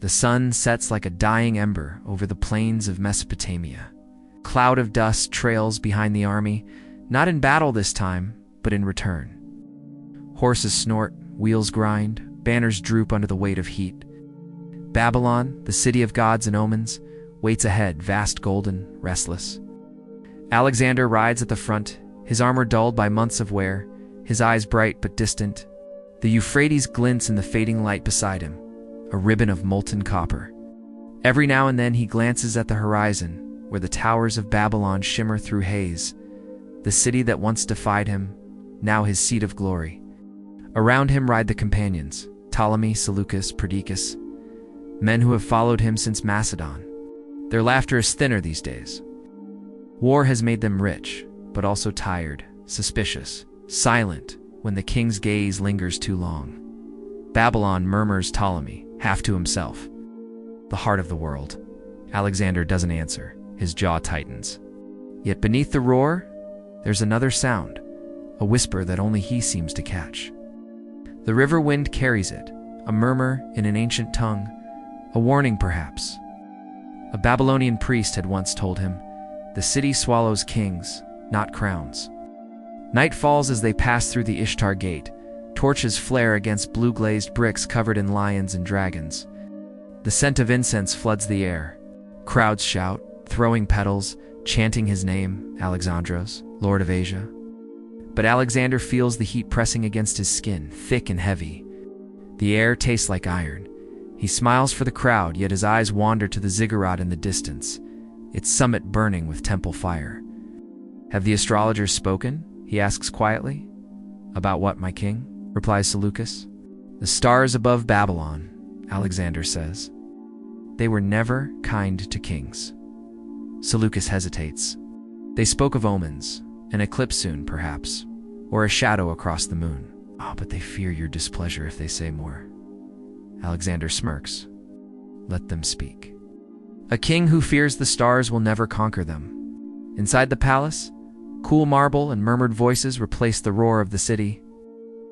The sun sets like a dying ember over the plains of Mesopotamia. Cloud of dust trails behind the army, not in battle this time, but in return. Horses snort, wheels grind, banners droop under the weight of heat. Babylon, the city of gods and omens, waits ahead, vast, golden, restless. Alexander rides at the front, his armor dulled by months of wear, his eyes bright but distant. The Euphrates glints in the fading light beside him, a ribbon of molten copper. Every now and then he glances at the horizon, where the towers of Babylon shimmer through haze, the city that once defied him, now his seat of glory. Around him ride the companions, Ptolemy, Seleucus, Perdiccas, men who have followed him since Macedon. Their laughter is thinner these days. War has made them rich, but also tired, suspicious, silent when the king's gaze lingers too long. Babylon, murmurs Ptolemy, half to himself. The heart of the world. Alexander doesn't answer. His jaw tightens. Yet beneath the roar, there's another sound, a whisper that only he seems to catch. The river wind carries it, a murmur in an ancient tongue, a warning perhaps. A Babylonian priest had once told him, "The city swallows kings, not crowns." Night falls as they pass through the Ishtar Gate. Torches flare against blue-glazed bricks covered in lions and dragons. The scent of incense floods the air. Crowds shout, throwing petals, chanting his name, Alexandros, Lord of Asia. But Alexander feels the heat pressing against his skin, thick and heavy. The air tastes like iron. He smiles for the crowd, yet his eyes wander to the ziggurat in the distance, its summit burning with temple fire. "Have the astrologers spoken?" he asks quietly. "About what, my king?" replies Seleucus. "The stars above Babylon," Alexander says. "They were never kind to kings." Seleucus hesitates. "They spoke of omens, an eclipse soon, perhaps, or a shadow across the moon." But they fear your displeasure if they say more." Alexander smirks. "Let them speak." A king who fears the stars will never conquer them. Inside the palace, cool marble and murmured voices replace the roar of the city.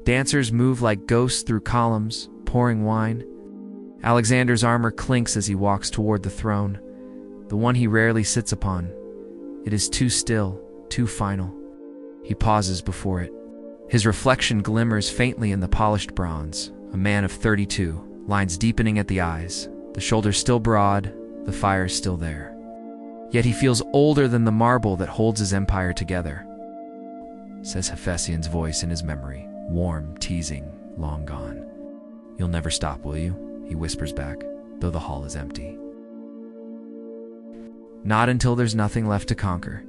Dancers move like ghosts through columns, pouring wine. Alexander's armor clinks as he walks toward the throne, the one he rarely sits upon. It is too still, too final. He pauses before it. His reflection glimmers faintly in the polished bronze. A man of 32, lines deepening at the eyes, the shoulders still broad, the fire still there. Yet he feels older than the marble that holds his empire together, says Hephaestion's voice in his memory, warm, teasing, long gone. "You'll never stop, will you?" he whispers back, though the hall is empty. Not until there's nothing left to conquer.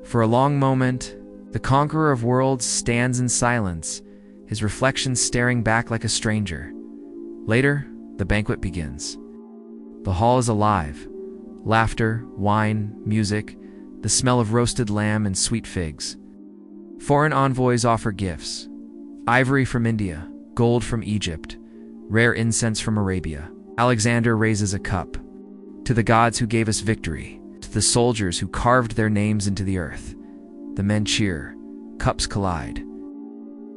For a long moment, the conqueror of worlds stands in silence, his reflection staring back like a stranger. Later, the banquet begins. The hall is alive. Laughter, wine, music, the smell of roasted lamb and sweet figs. Foreign envoys offer gifts. Ivory from India, gold from Egypt, rare incense from Arabia. Alexander raises a cup. "To the gods who gave us victory, to the soldiers who carved their names into the earth." The men cheer. Cups collide.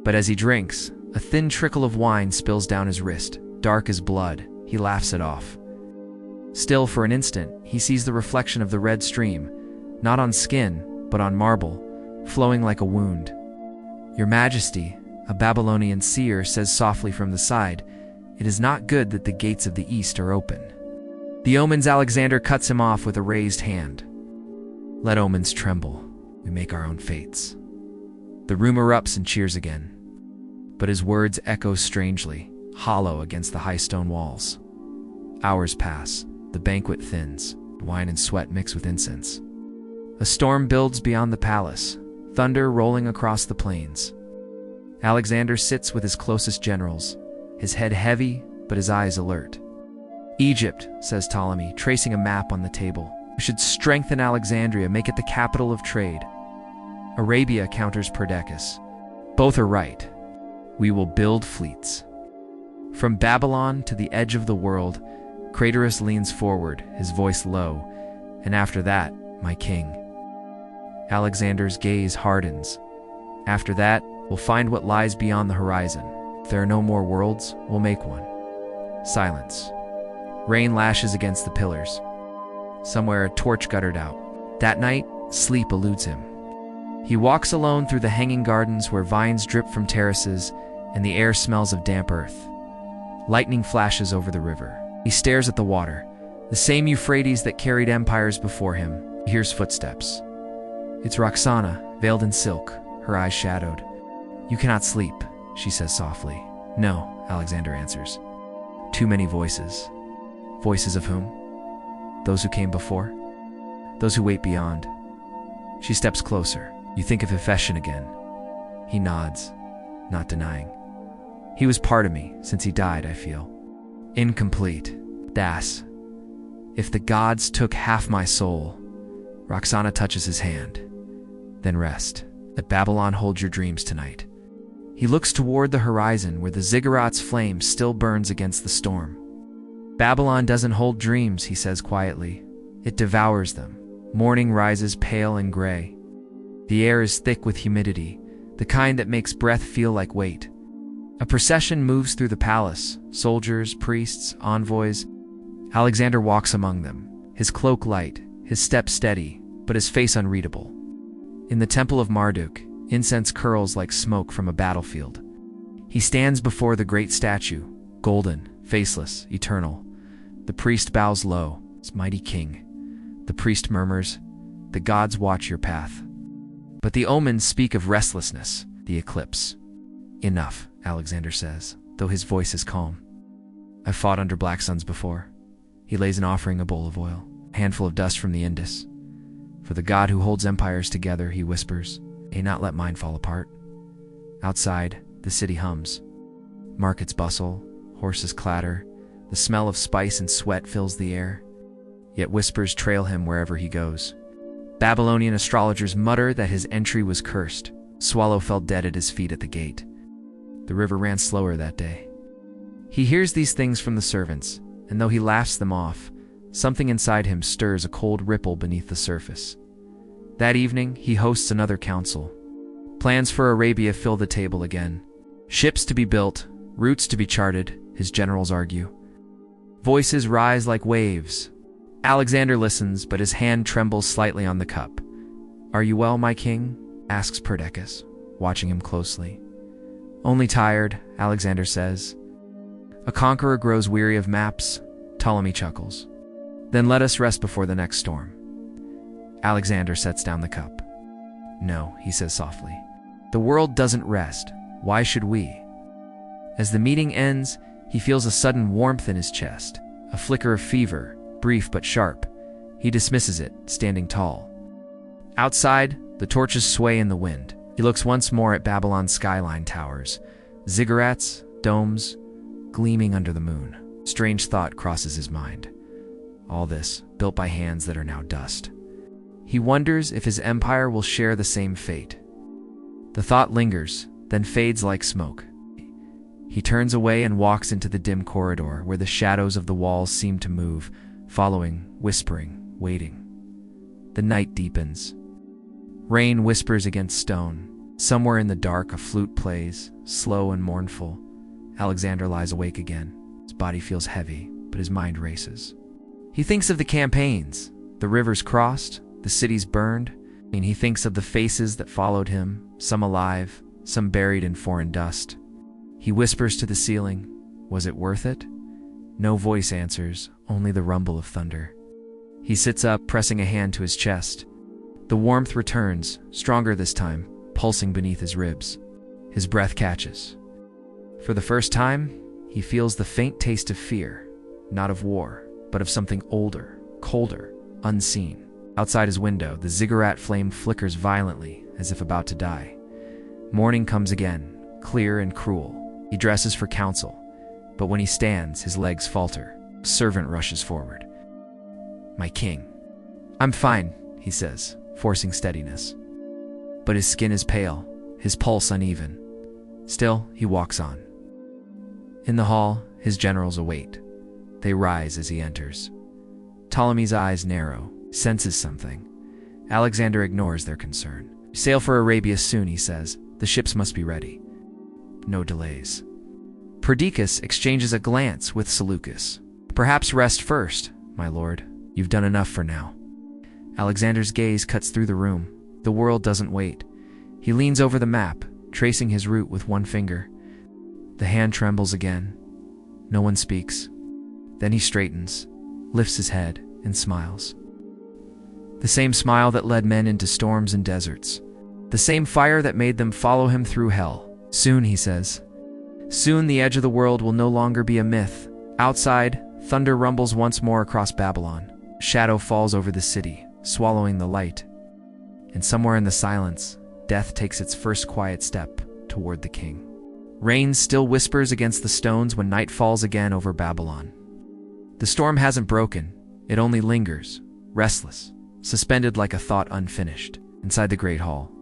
But as he drinks, a thin trickle of wine spills down his wrist, dark as blood. He laughs it off. Still, for an instant, he sees the reflection of the red stream, not on skin, but on marble, flowing like a wound. "Your Majesty," a Babylonian seer says softly from the side, "it is not good that the gates of the east are open." The omens. Alexander cuts him off with a raised hand. "Let omens tremble. We make our own fates." The room erupts in cheers again. But his words echo strangely, hollow against the high stone walls. Hours pass. The banquet thins. Wine and sweat mix with incense. A storm builds beyond the palace, thunder rolling across the plains. Alexander sits with his closest generals, his head heavy, but his eyes alert. "Egypt," says Ptolemy, tracing a map on the table. "We should strengthen Alexandria, make it the capital of trade." Arabia, counters Perdiccas. "Both are right. We will build fleets." From Babylon to the edge of the world, Craterus leans forward, his voice low. "And after that, my king." Alexander's gaze hardens. "After that, we'll find what lies beyond the horizon. If there are no more worlds, we'll make one." Silence. Rain lashes against the pillars. Somewhere a torch guttered out. That night, sleep eludes him. He walks alone through the hanging gardens where vines drip from terraces and the air smells of damp earth. Lightning flashes over the river. He stares at the water, the same Euphrates that carried empires before him. He hears footsteps. It's Roxana, veiled in silk, her eyes shadowed. "You cannot sleep," she says softly. "No," Alexander answers. "Too many voices." Voices of whom? Those who came before? Those who wait beyond? She steps closer. "You think of Hephaestion again?" He nods, not denying. "He was part of me since he died, I feel. Incomplete. Das. If the gods took half my soul." Roxana touches his hand. "Then rest. Let Babylon hold your dreams tonight." He looks toward the horizon where the ziggurat's flame still burns against the storm. "Babylon doesn't hold dreams," he says quietly. "It devours them." Morning rises pale and gray. The air is thick with humidity, the kind that makes breath feel like weight. A procession moves through the palace, soldiers, priests, envoys. Alexander walks among them, his cloak light, his step steady, but his face unreadable. In the temple of Marduk, incense curls like smoke from a battlefield. He stands before the great statue, golden, faceless, eternal. The priest bows low. "It's mighty king." The priest murmurs, "The gods watch your path." But the omens speak of restlessness, the eclipse. "Enough," Alexander says, though his voice is calm. "I've fought under black suns before." He lays an offering, a bowl of oil, a handful of dust from the Indus. "For the God who holds empires together," he whispers, "may not let mine fall apart." Outside, the city hums. Markets bustle, horses clatter, the smell of spice and sweat fills the air. Yet whispers trail him wherever he goes. Babylonian astrologers mutter that his entry was cursed. Swallow fell dead at his feet at the gate. The river ran slower that day. He hears these things from the servants, and though he laughs them off, something inside him stirs a cold ripple beneath the surface. That evening, he hosts another council. Plans for Arabia fill the table again. Ships to be built, routes to be charted, his generals argue. Voices rise like waves. Alexander listens, but his hand trembles slightly on the cup. "Are you well, my king?" asks Perdiccas, watching him closely. "Only tired," Alexander says. A conqueror grows weary of maps. Ptolemy chuckles. "Then let us rest before the next storm." Alexander sets down the cup. "No," he says softly. "The world doesn't rest. Why should we?" As the meeting ends, he feels a sudden warmth in his chest, a flicker of fever, brief but sharp. He dismisses it, standing tall. Outside, the torches sway in the wind. He looks once more at Babylon's skyline towers, ziggurats, domes, gleaming under the moon. Strange thought crosses his mind. All this, built by hands that are now dust. He wonders if his empire will share the same fate. The thought lingers, then fades like smoke. He turns away and walks into the dim corridor where the shadows of the walls seem to move, following, whispering, waiting. The night deepens. Rain whispers against stone. Somewhere in the dark, a flute plays, slow and mournful. Alexander lies awake again. His body feels heavy, but his mind races. He thinks of the campaigns, the rivers crossed, the cities burned, and he thinks of the faces that followed him, some alive, some buried in foreign dust. He whispers to the ceiling, "Was it worth it?" No voice answers, only the rumble of thunder. He sits up, pressing a hand to his chest. The warmth returns, stronger this time, pulsing beneath his ribs. His breath catches. For the first time, he feels the faint taste of fear, not of war, but of something older, colder, unseen. Outside his window, the ziggurat flame flickers violently, as if about to die. Morning comes again, clear and cruel. He dresses for council, but when he stands, his legs falter. A servant rushes forward. "My king." "I'm fine," he says, forcing steadiness. But his skin is pale, his pulse uneven. Still, he walks on. In the hall, his generals await. They rise as he enters. Ptolemy's eyes narrow, senses something. Alexander ignores their concern. "Sail for Arabia soon," he says. "The ships must be ready." No delays. Perdiccas exchanges a glance with Seleucus. Perhaps rest first, my lord. You've done enough for now. Alexander's gaze cuts through the room. The world doesn't wait. He leans over the map, tracing his route with one finger. The hand trembles again. No one speaks. Then he straightens, lifts his head, and smiles. The same smile that led men into storms and deserts. The same fire that made them follow him through hell. Soon, he says. Soon the edge of the world will no longer be a myth. Outside, thunder rumbles once more across Babylon. Shadow falls over the city, swallowing the light. And somewhere in the silence, death takes its first quiet step toward the king. Rain still whispers against the stones when night falls again over Babylon. The storm hasn't broken. It only lingers, restless, suspended like a thought unfinished. Inside the great hall,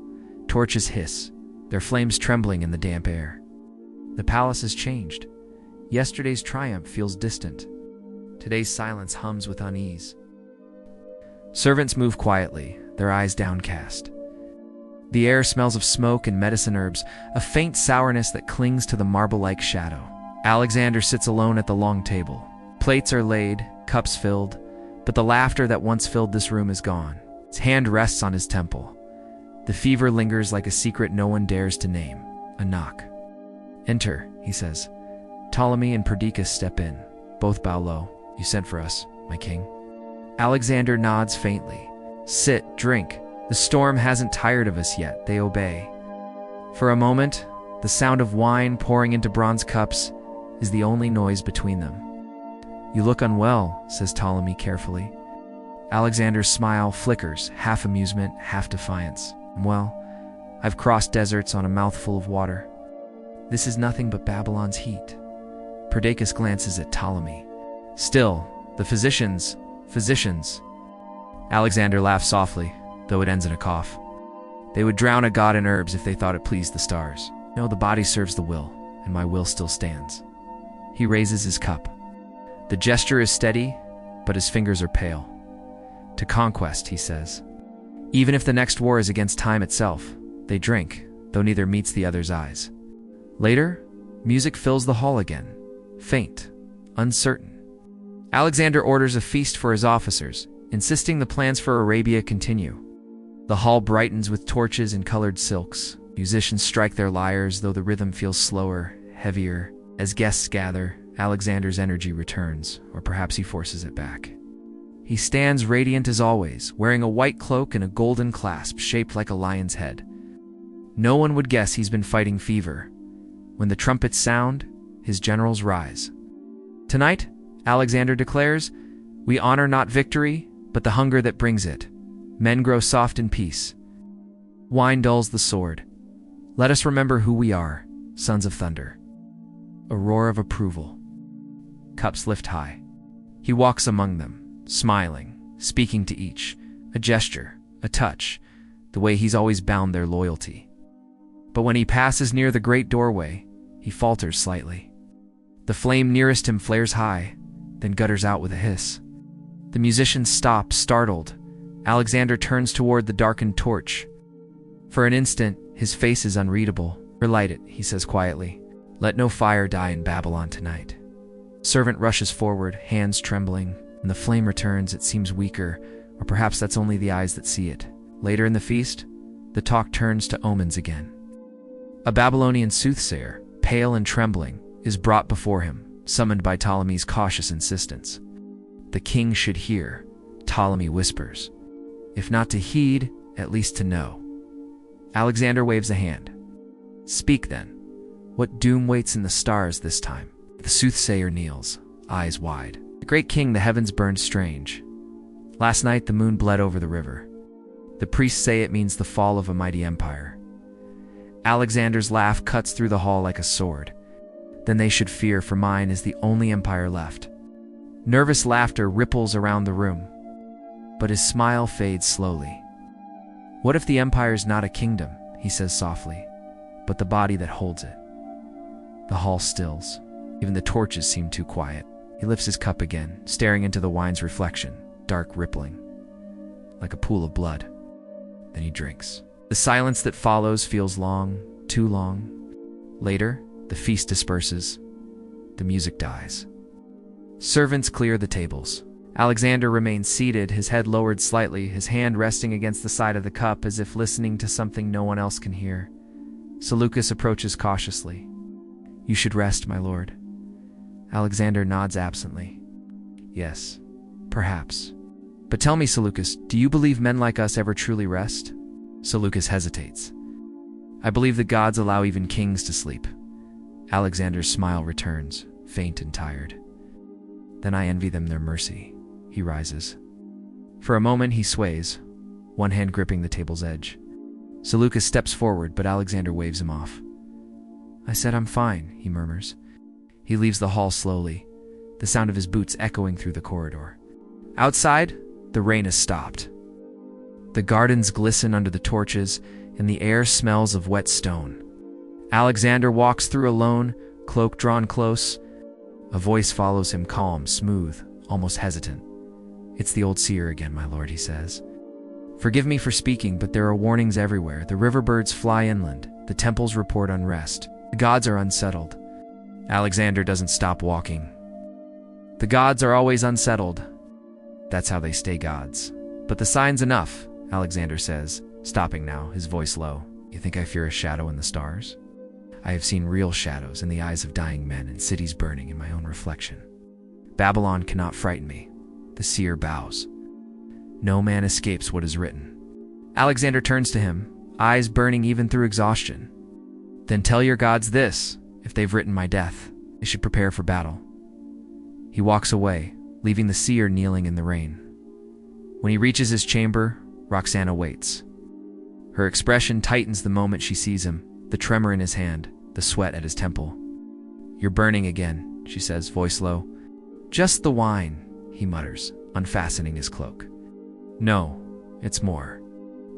torches hiss, their flames trembling in the damp air. The palace has changed. Yesterday's triumph feels distant. Today's silence hums with unease. Servants move quietly, their eyes downcast. The air smells of smoke and medicine herbs, a faint sourness that clings to the marble-like shadow. Alexander sits alone at the long table. Plates are laid, cups filled, but the laughter that once filled this room is gone. His hand rests on his temple. The fever lingers like a secret no one dares to name. A knock. Enter, he says. Ptolemy and Perdiccas step in. Both bow low. You sent for us, my king. Alexander nods faintly. Sit, drink. The storm hasn't tired of us yet. They obey. For a moment, the sound of wine pouring into bronze cups is the only noise between them. You look unwell, says Ptolemy carefully. Alexander's smile flickers, half amusement, half defiance. Well, I've crossed deserts on a mouthful of water. This is nothing but Babylon's heat. Perdiccas glances at Ptolemy. Still, the physicians. Alexander laughs softly, though it ends in a cough. They would drown a god in herbs if they thought it pleased the stars. No, the body serves the will, and my will still stands. He raises his cup. The gesture is steady, but his fingers are pale. To conquest, he says. Even if the next war is against time itself, they drink, though neither meets the other's eyes. Later, music fills the hall again, faint, uncertain. Alexander orders a feast for his officers, insisting the plans for Arabia continue. The hall brightens with torches and colored silks. Musicians strike their lyres, though the rhythm feels slower, heavier. As guests gather, Alexander's energy returns, or perhaps he forces it back. He stands radiant as always, wearing a white cloak and a golden clasp shaped like a lion's head. No one would guess he's been fighting fever. When the trumpets sound, his generals rise. Tonight, Alexander declares, we honor not victory, but the hunger that brings it. Men grow soft in peace. Wine dulls the sword. Let us remember who we are, sons of thunder. A roar of approval. Cups lift high. He walks among them, smiling, speaking to each. A gesture, a touch, the way he's always bound their loyalty. But when he passes near the great doorway, he falters slightly. The flame nearest him flares high, then gutters out with a hiss. The musicians stop, startled. Alexander turns toward the darkened torch. For an instant, his face is unreadable. Relight it, he says quietly. Let no fire die in Babylon tonight. Servant rushes forward, hands trembling. When the flame returns, it seems weaker, or perhaps that's only the eyes that see it. Later in the feast, the talk turns to omens again. A Babylonian soothsayer, pale and trembling, is brought before him, summoned by Ptolemy's cautious insistence. The king should hear, Ptolemy whispers. If not to heed, at least to know. Alexander waves a hand. Speak then. What doom waits in the stars this time? The soothsayer kneels, eyes wide. The great king, the heavens burned strange. Last night the moon bled over the river. The priests say it means the fall of a mighty empire. Alexander's laugh cuts through the hall like a sword. Then they should fear, for mine is the only empire left. Nervous laughter ripples around the room, but his smile fades slowly. What if the empire's not a kingdom, he says softly, but the body that holds it? The hall stills. Even the torches seem too quiet. He lifts his cup again, staring into the wine's reflection, dark rippling, like a pool of blood. Then he drinks. The silence that follows feels long, too long. Later, the feast disperses. The music dies. Servants clear the tables. Alexander remains seated, his head lowered slightly, his hand resting against the side of the cup as if listening to something no one else can hear. Seleucus approaches cautiously. "You should rest, my lord." Alexander nods absently. "Yes, perhaps. But tell me, Seleucus, do you believe men like us ever truly rest?" Seleucus hesitates. "I believe the gods allow even kings to sleep." Alexander's smile returns, faint and tired. "Then I envy them their mercy." He rises. For a moment he sways, one hand gripping the table's edge. Seleucus steps forward, but Alexander waves him off. "I said I'm fine," he murmurs. He leaves the hall slowly, the sound of his boots echoing through the corridor. Outside, the rain has stopped. The gardens glisten under the torches, and the air smells of wet stone. Alexander walks through alone, cloak drawn close. A voice follows him, calm, smooth, almost hesitant. "It's the old seer again, my lord," he says. "Forgive me for speaking, but there are warnings everywhere. The river birds fly inland. The temples report unrest. The gods are unsettled." Alexander doesn't stop walking. "The gods are always unsettled. That's how they stay gods. But the sign's enough," Alexander says, stopping now, his voice low. "You think I fear a shadow in the stars? I have seen real shadows in the eyes of dying men and cities burning in my own reflection. Babylon cannot frighten me." The seer bows. "No man escapes what is written." Alexander turns to him, eyes burning even through exhaustion. "Then tell your gods this: if they've written my death, they should prepare for battle." He walks away, leaving the seer kneeling in the rain. When he reaches his chamber, Roxana waits. Her expression tightens the moment she sees him, the tremor in his hand, the sweat at his temple. "You're burning again," she says, voice low. "Just the wine," he mutters, unfastening his cloak. "No, it's more.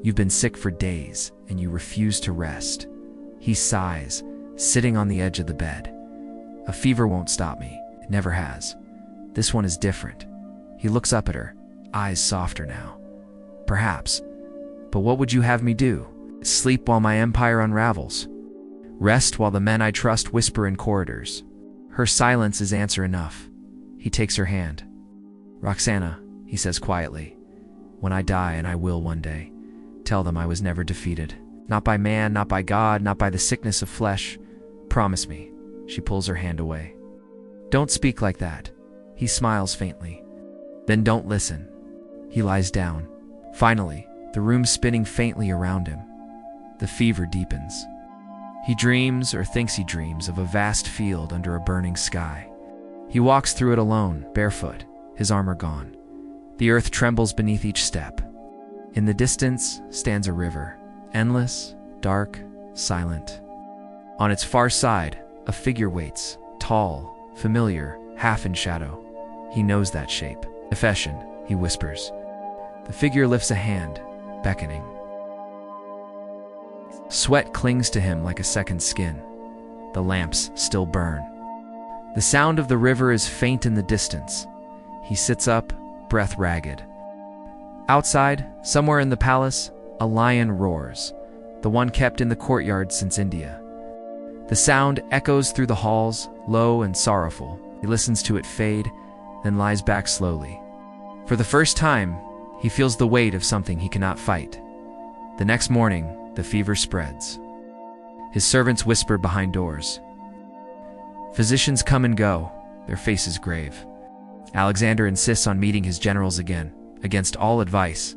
You've been sick for days, and you refuse to rest." He sighs, sitting on the edge of the bed. "A fever won't stop me. It never has. This one is different." He looks up at her, eyes softer now. "Perhaps. But what would you have me do? Sleep while my empire unravels? Rest while the men I trust whisper in corridors?" Her silence is answer enough. He takes her hand. "Roxana," he says quietly, "when I die, and I will one day, tell them I was never defeated. Not by man, not by God, not by the sickness of flesh. Promise me." She pulls her hand away. "Don't speak like that." He smiles faintly. "Then don't listen." He lies down. Finally, the room spinning faintly around him. The fever deepens. He dreams, or thinks he dreams, of a vast field under a burning sky. He walks through it alone, barefoot, his armor gone. The earth trembles beneath each step. In the distance stands a river, endless, dark, silent. On its far side, a figure waits, tall, familiar, half in shadow. He knows that shape. "Efeshin," he whispers. The figure lifts a hand, beckoning. Sweat clings to him like a second skin. The lamps still burn. The sound of the river is faint in the distance. He sits up, breath ragged. Outside, somewhere in the palace, a lion roars, the one kept in the courtyard since India. The sound echoes through the halls, low and sorrowful. He listens to it fade, then lies back slowly. For the first time, he feels the weight of something he cannot fight. The next morning, the fever spreads. His servants whisper behind doors. Physicians come and go, their faces grave. Alexander insists on meeting his generals again, against all advice.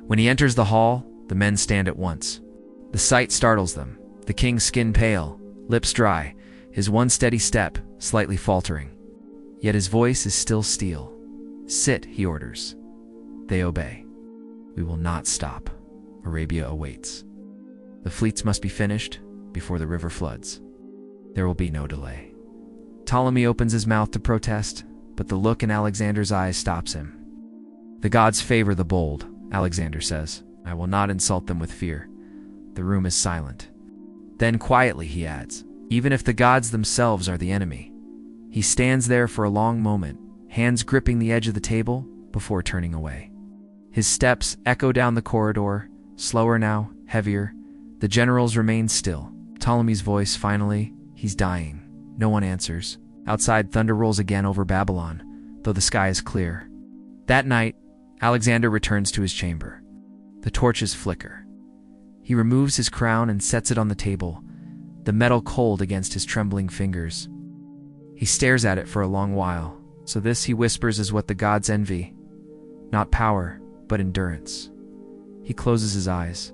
When he enters the hall, the men stand at once. The sight startles them. The king's skin pale, lips dry, his one steady step slightly faltering. Yet his voice is still steel. "Sit," he orders. They obey. "We will not stop. Arabia awaits. The fleets must be finished before the river floods. There will be no delay." Ptolemy opens his mouth to protest, but the look in Alexander's eyes stops him. "The gods favor the bold," Alexander says. "I will not insult them with fear." The room is silent. Then quietly he adds, "Even if the gods themselves are the enemy." He stands there for a long moment, hands gripping the edge of the table, before turning away. His steps echo down the corridor, slower now, heavier. The generals remain still. Ptolemy's voice finally, "He's dying." No one answers. Outside, thunder rolls again over Babylon. though the sky is clear. That night, Alexander returns to his chamber. The torches flicker. He removes his crown and sets it on the table, the metal cold against his trembling fingers. He stares at it for a long while. So this, he whispers, is what the gods envy. Not power, but endurance. He closes his eyes.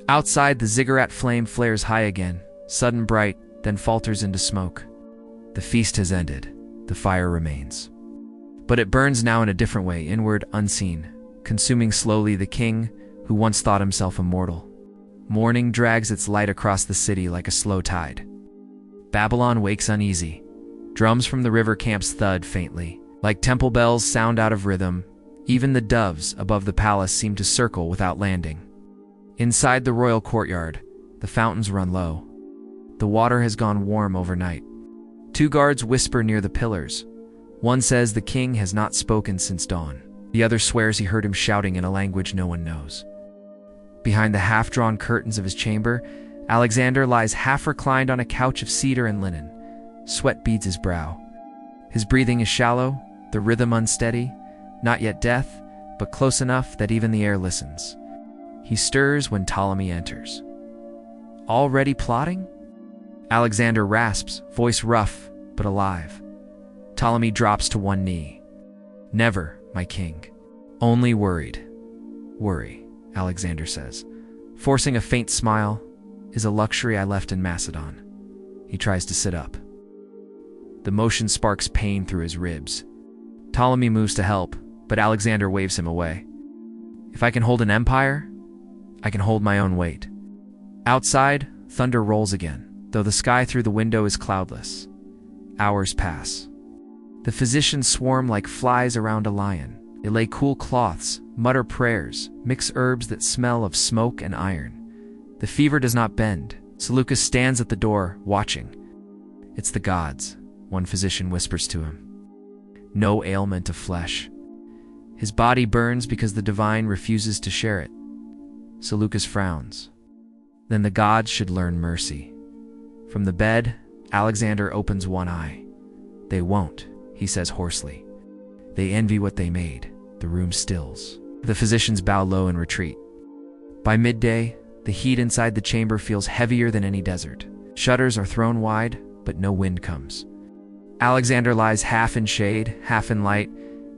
Outside, the ziggurat flame flares high again, sudden bright, then falters into smoke. The feast has ended. The fire remains. But it burns now in a different way, inward, unseen, consuming slowly the king who once thought himself immortal. Morning drags its light across the city like a slow tide. Babylon wakes uneasy. Drums from the river camps thud faintly. Like temple bells sound out of rhythm, even the doves above the palace seem to circle without landing. Inside the royal courtyard, the fountains run low. The water has gone warm overnight. 2 guards whisper near the pillars. One says the king has not spoken since dawn. The other swears he heard him shouting in a language no one knows. Behind the half-drawn curtains of his chamber, Alexander lies half-reclined on a couch of cedar and linen. Sweat beads his brow. His breathing is shallow, the rhythm unsteady, not yet death, but close enough that even the air listens. He stirs when Ptolemy enters. Already plotting? Alexander rasps, voice rough, but alive. Ptolemy drops to one knee. Never, my king. Only worried. Worry, Alexander says. Forcing a faint smile, is a luxury I left in Macedon. He tries to sit up. The motion sparks pain through his ribs. Ptolemy moves to help, but Alexander waves him away. If I can hold an empire, I can hold my own weight. Outside, thunder rolls again, though the sky through the window is cloudless. Hours pass. The physicians swarm like flies around a lion. They lay cool cloths, mutter prayers, mix herbs that smell of smoke and iron. The fever does not bend. Seleucus stands at the door, watching. It's the gods, one physician whispers to him. No ailment of flesh. His body burns because the divine refuses to share it. Seleucus frowns. Then the gods should learn mercy. From the bed, Alexander opens one eye. They won't, he says hoarsely. They envy what they made. The room stills. The physicians bow low and retreat. By midday, the heat inside the chamber feels heavier than any desert. Shutters are thrown wide, but no wind comes. Alexander lies half in shade, half in light,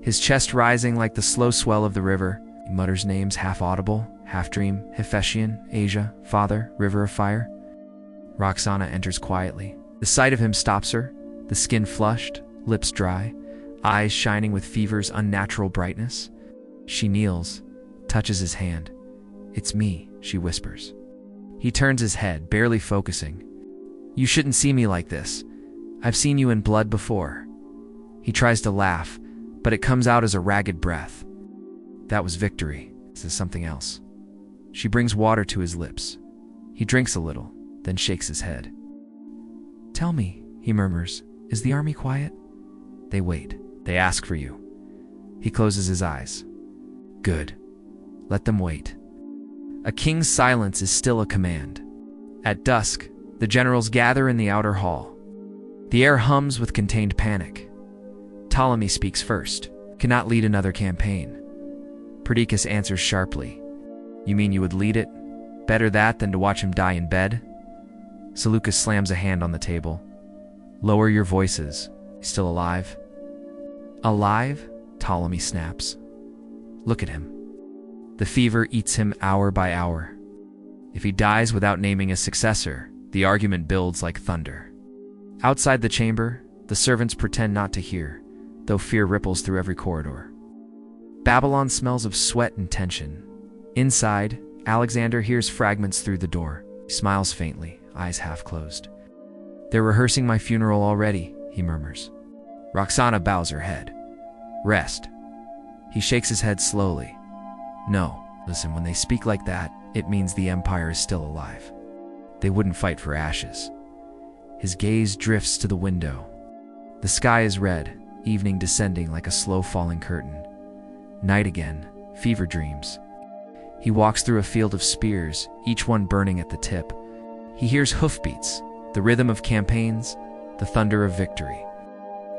his chest rising like the slow swell of the river. He mutters names half audible, half dream, Hephaestion, Asia, Father, River of Fire. Roxana enters quietly. The sight of him stops her, the skin flushed, lips dry, eyes shining with fever's unnatural brightness. She kneels, touches his hand. It's me, she whispers. He turns his head, barely focusing. You shouldn't see me like this. I've seen you in blood before. He tries to laugh, but it comes out as a ragged breath. That was victory, says something else. She brings water to his lips. He drinks a little, then shakes his head. Tell me, he murmurs, is the army quiet? They wait. They ask for you. He closes his eyes. Good. Let them wait. A king's silence is still a command. At dusk, the generals gather in the outer hall. The air hums with contained panic. Ptolemy speaks first. Cannot lead another campaign. Perdiccas answers sharply. You mean you would lead it? Better that than to watch him die in bed? Seleucus slams a hand on the table. Lower your voices. He's still alive? Alive? Ptolemy snaps. Look at him. The fever eats him hour by hour. If he dies without naming a successor, the argument builds like thunder. Outside the chamber, the servants pretend not to hear, though fear ripples through every corridor. Babylon smells of sweat and tension. Inside, Alexander hears fragments through the door. He smiles faintly, eyes half closed. They're rehearsing my funeral already, he murmurs. Roxana bows her head. Rest. He shakes his head slowly. No, listen, when they speak like that, it means the empire is still alive. They wouldn't fight for ashes. His gaze drifts to the window. The sky is red, evening descending like a slow falling curtain. Night again, fever dreams. He walks through a field of spears, each one burning at the tip. He hears hoofbeats, the rhythm of campaigns, the thunder of victory.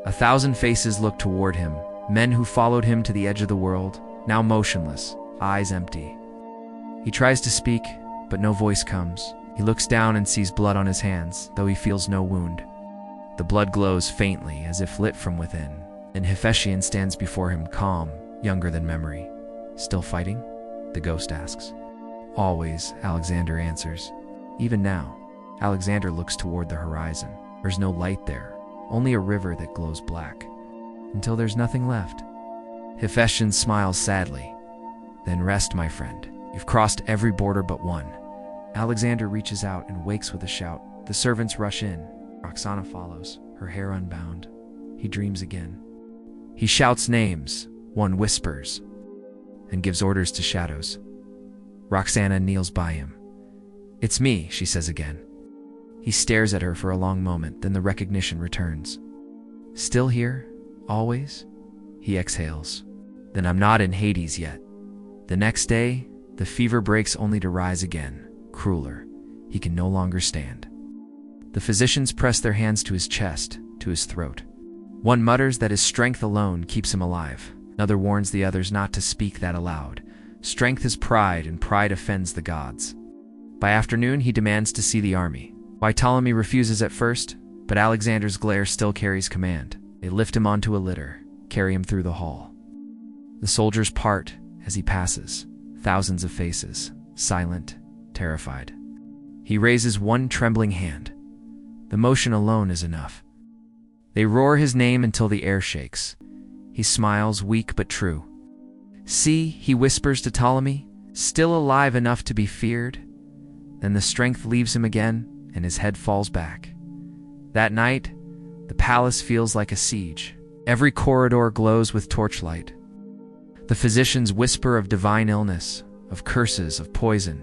1,000 faces look toward him, Men who followed him to the edge of the world, now motionless, eyes empty. He tries to speak, but no voice comes. He looks down and sees blood on his hands, though he feels no wound. The blood glows faintly, as if lit from within, and Hephaestion stands before him, calm, younger than memory. "Still fighting?" the ghost asks. "Always," Alexander answers. Even now, Alexander looks toward the horizon. There's no light there, only a river that glows black, until there's nothing left. Hephaestion smiles sadly. "Then rest, my friend. You've crossed every border but one." Alexander reaches out and wakes with a shout. The servants rush in. Roxana follows, her hair unbound. He dreams again. He shouts names. One whispers and gives orders to shadows. Roxana kneels by him. "It's me," she says again. He stares at her for a long moment, then the recognition returns. "Still here? Always?" He exhales. "Then I'm not in Hades yet." The next day, the fever breaks only to rise again, crueler. He can no longer stand. The physicians press their hands to his chest, to his throat. One mutters that his strength alone keeps him alive. Another warns the others not to speak that aloud. Strength is pride, and pride offends the gods. By afternoon, he demands to see the army. Why Ptolemy refuses at first, but Alexander's glare still carries command. They lift him onto a litter, carry him through the hall. The soldiers part as he passes, thousands of faces, silent, terrified. He raises one trembling hand. The motion alone is enough. They roar his name until the air shakes. He smiles, weak but true. "See," he whispers to Ptolemy, "still alive enough to be feared." Then the strength leaves him again, and his head falls back. That night, the palace feels like a siege. Every corridor glows with torchlight. The physicians whisper of divine illness, of curses, of poison.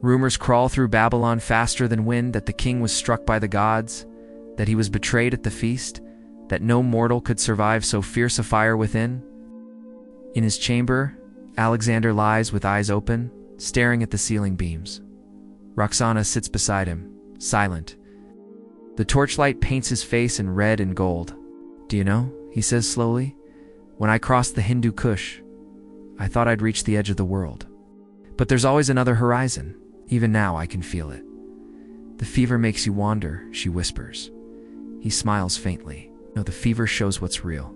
Rumors crawl through Babylon faster than wind that the king was struck by the gods, that he was betrayed at the feast, that no mortal could survive so fierce a fire within. In his chamber, Alexander lies with eyes open, staring at the ceiling beams. Roxana sits beside him, silent. The torchlight paints his face in red and gold. "Do you know," he says slowly, "when I crossed the Hindu Kush, I thought I'd reach the edge of the world. But there's always another horizon. Even now I can feel it." "The fever makes you wander," she whispers. He smiles faintly. "No, the fever shows what's real."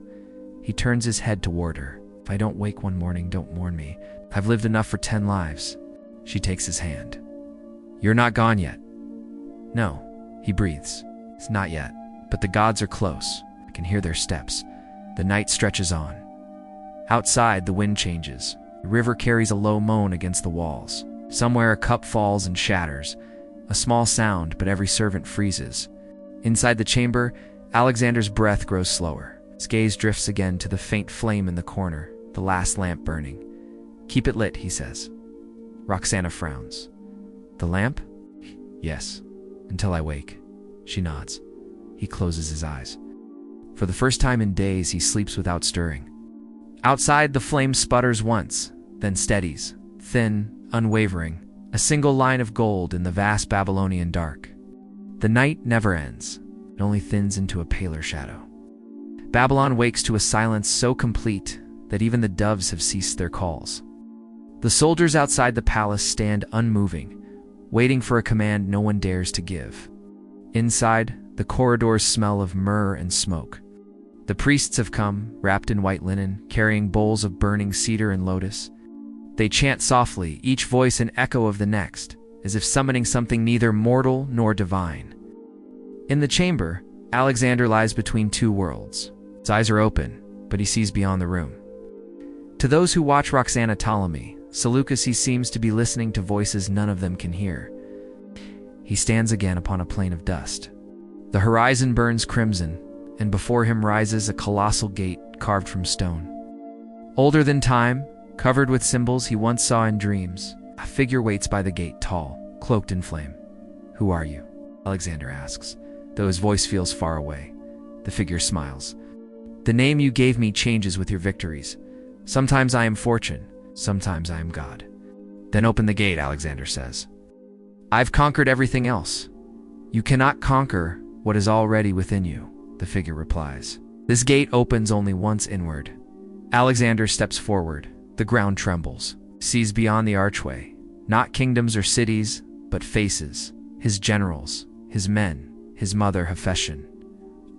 He turns his head toward her. "If I don't wake one morning, don't mourn me. I've lived enough for 10 lives. She takes his hand. "You're not gone yet." "No," he breathes. "It's not yet. But the gods are close. I can hear their steps." The night stretches on. Outside, the wind changes. The river carries a low moan against the walls. Somewhere a cup falls and shatters. A small sound, but every servant freezes. Inside the chamber, Alexander's breath grows slower. His gaze drifts again to the faint flame in the corner, the last lamp burning. "Keep it lit," he says. Roxana frowns. "The lamp?" "Yes, until I wake." She nods. He closes his eyes. For the first time in days, he sleeps without stirring. Outside, the flame sputters once, then steadies, thin, unwavering, a single line of gold in the vast Babylonian dark. The night never ends. It only thins into a paler shadow. Babylon wakes to a silence so complete that even the doves have ceased their calls. The soldiers outside the palace stand unmoving, waiting for a command no one dares to give. Inside, the corridors smell of myrrh and smoke. The priests have come, wrapped in white linen, carrying bowls of burning cedar and lotus. They chant softly, each voice an echo of the next, as if summoning something neither mortal nor divine. In the chamber, Alexander lies between two worlds. His eyes are open, but he sees beyond the room. To those who watch Roxana Ptolemy, Seleucus, he seems to be listening to voices none of them can hear. He stands again upon a plain of dust. The horizon burns crimson, and before him rises a colossal gate carved from stone. Older than time, covered with symbols he once saw in dreams, a figure waits by the gate, tall, cloaked in flame. "Who are you?" Alexander asks, though his voice feels far away. The figure smiles. "The name you gave me changes with your victories. Sometimes I am fortune, sometimes I am God." "Then open the gate," Alexander says. "I've conquered everything else." "You cannot conquer what is already within you," the figure replies. "This gate opens only once inward. Alexander steps forward. The ground trembles. Sees beyond the archway. Not kingdoms or cities, but faces. His generals, his men, his mother Hephaestion.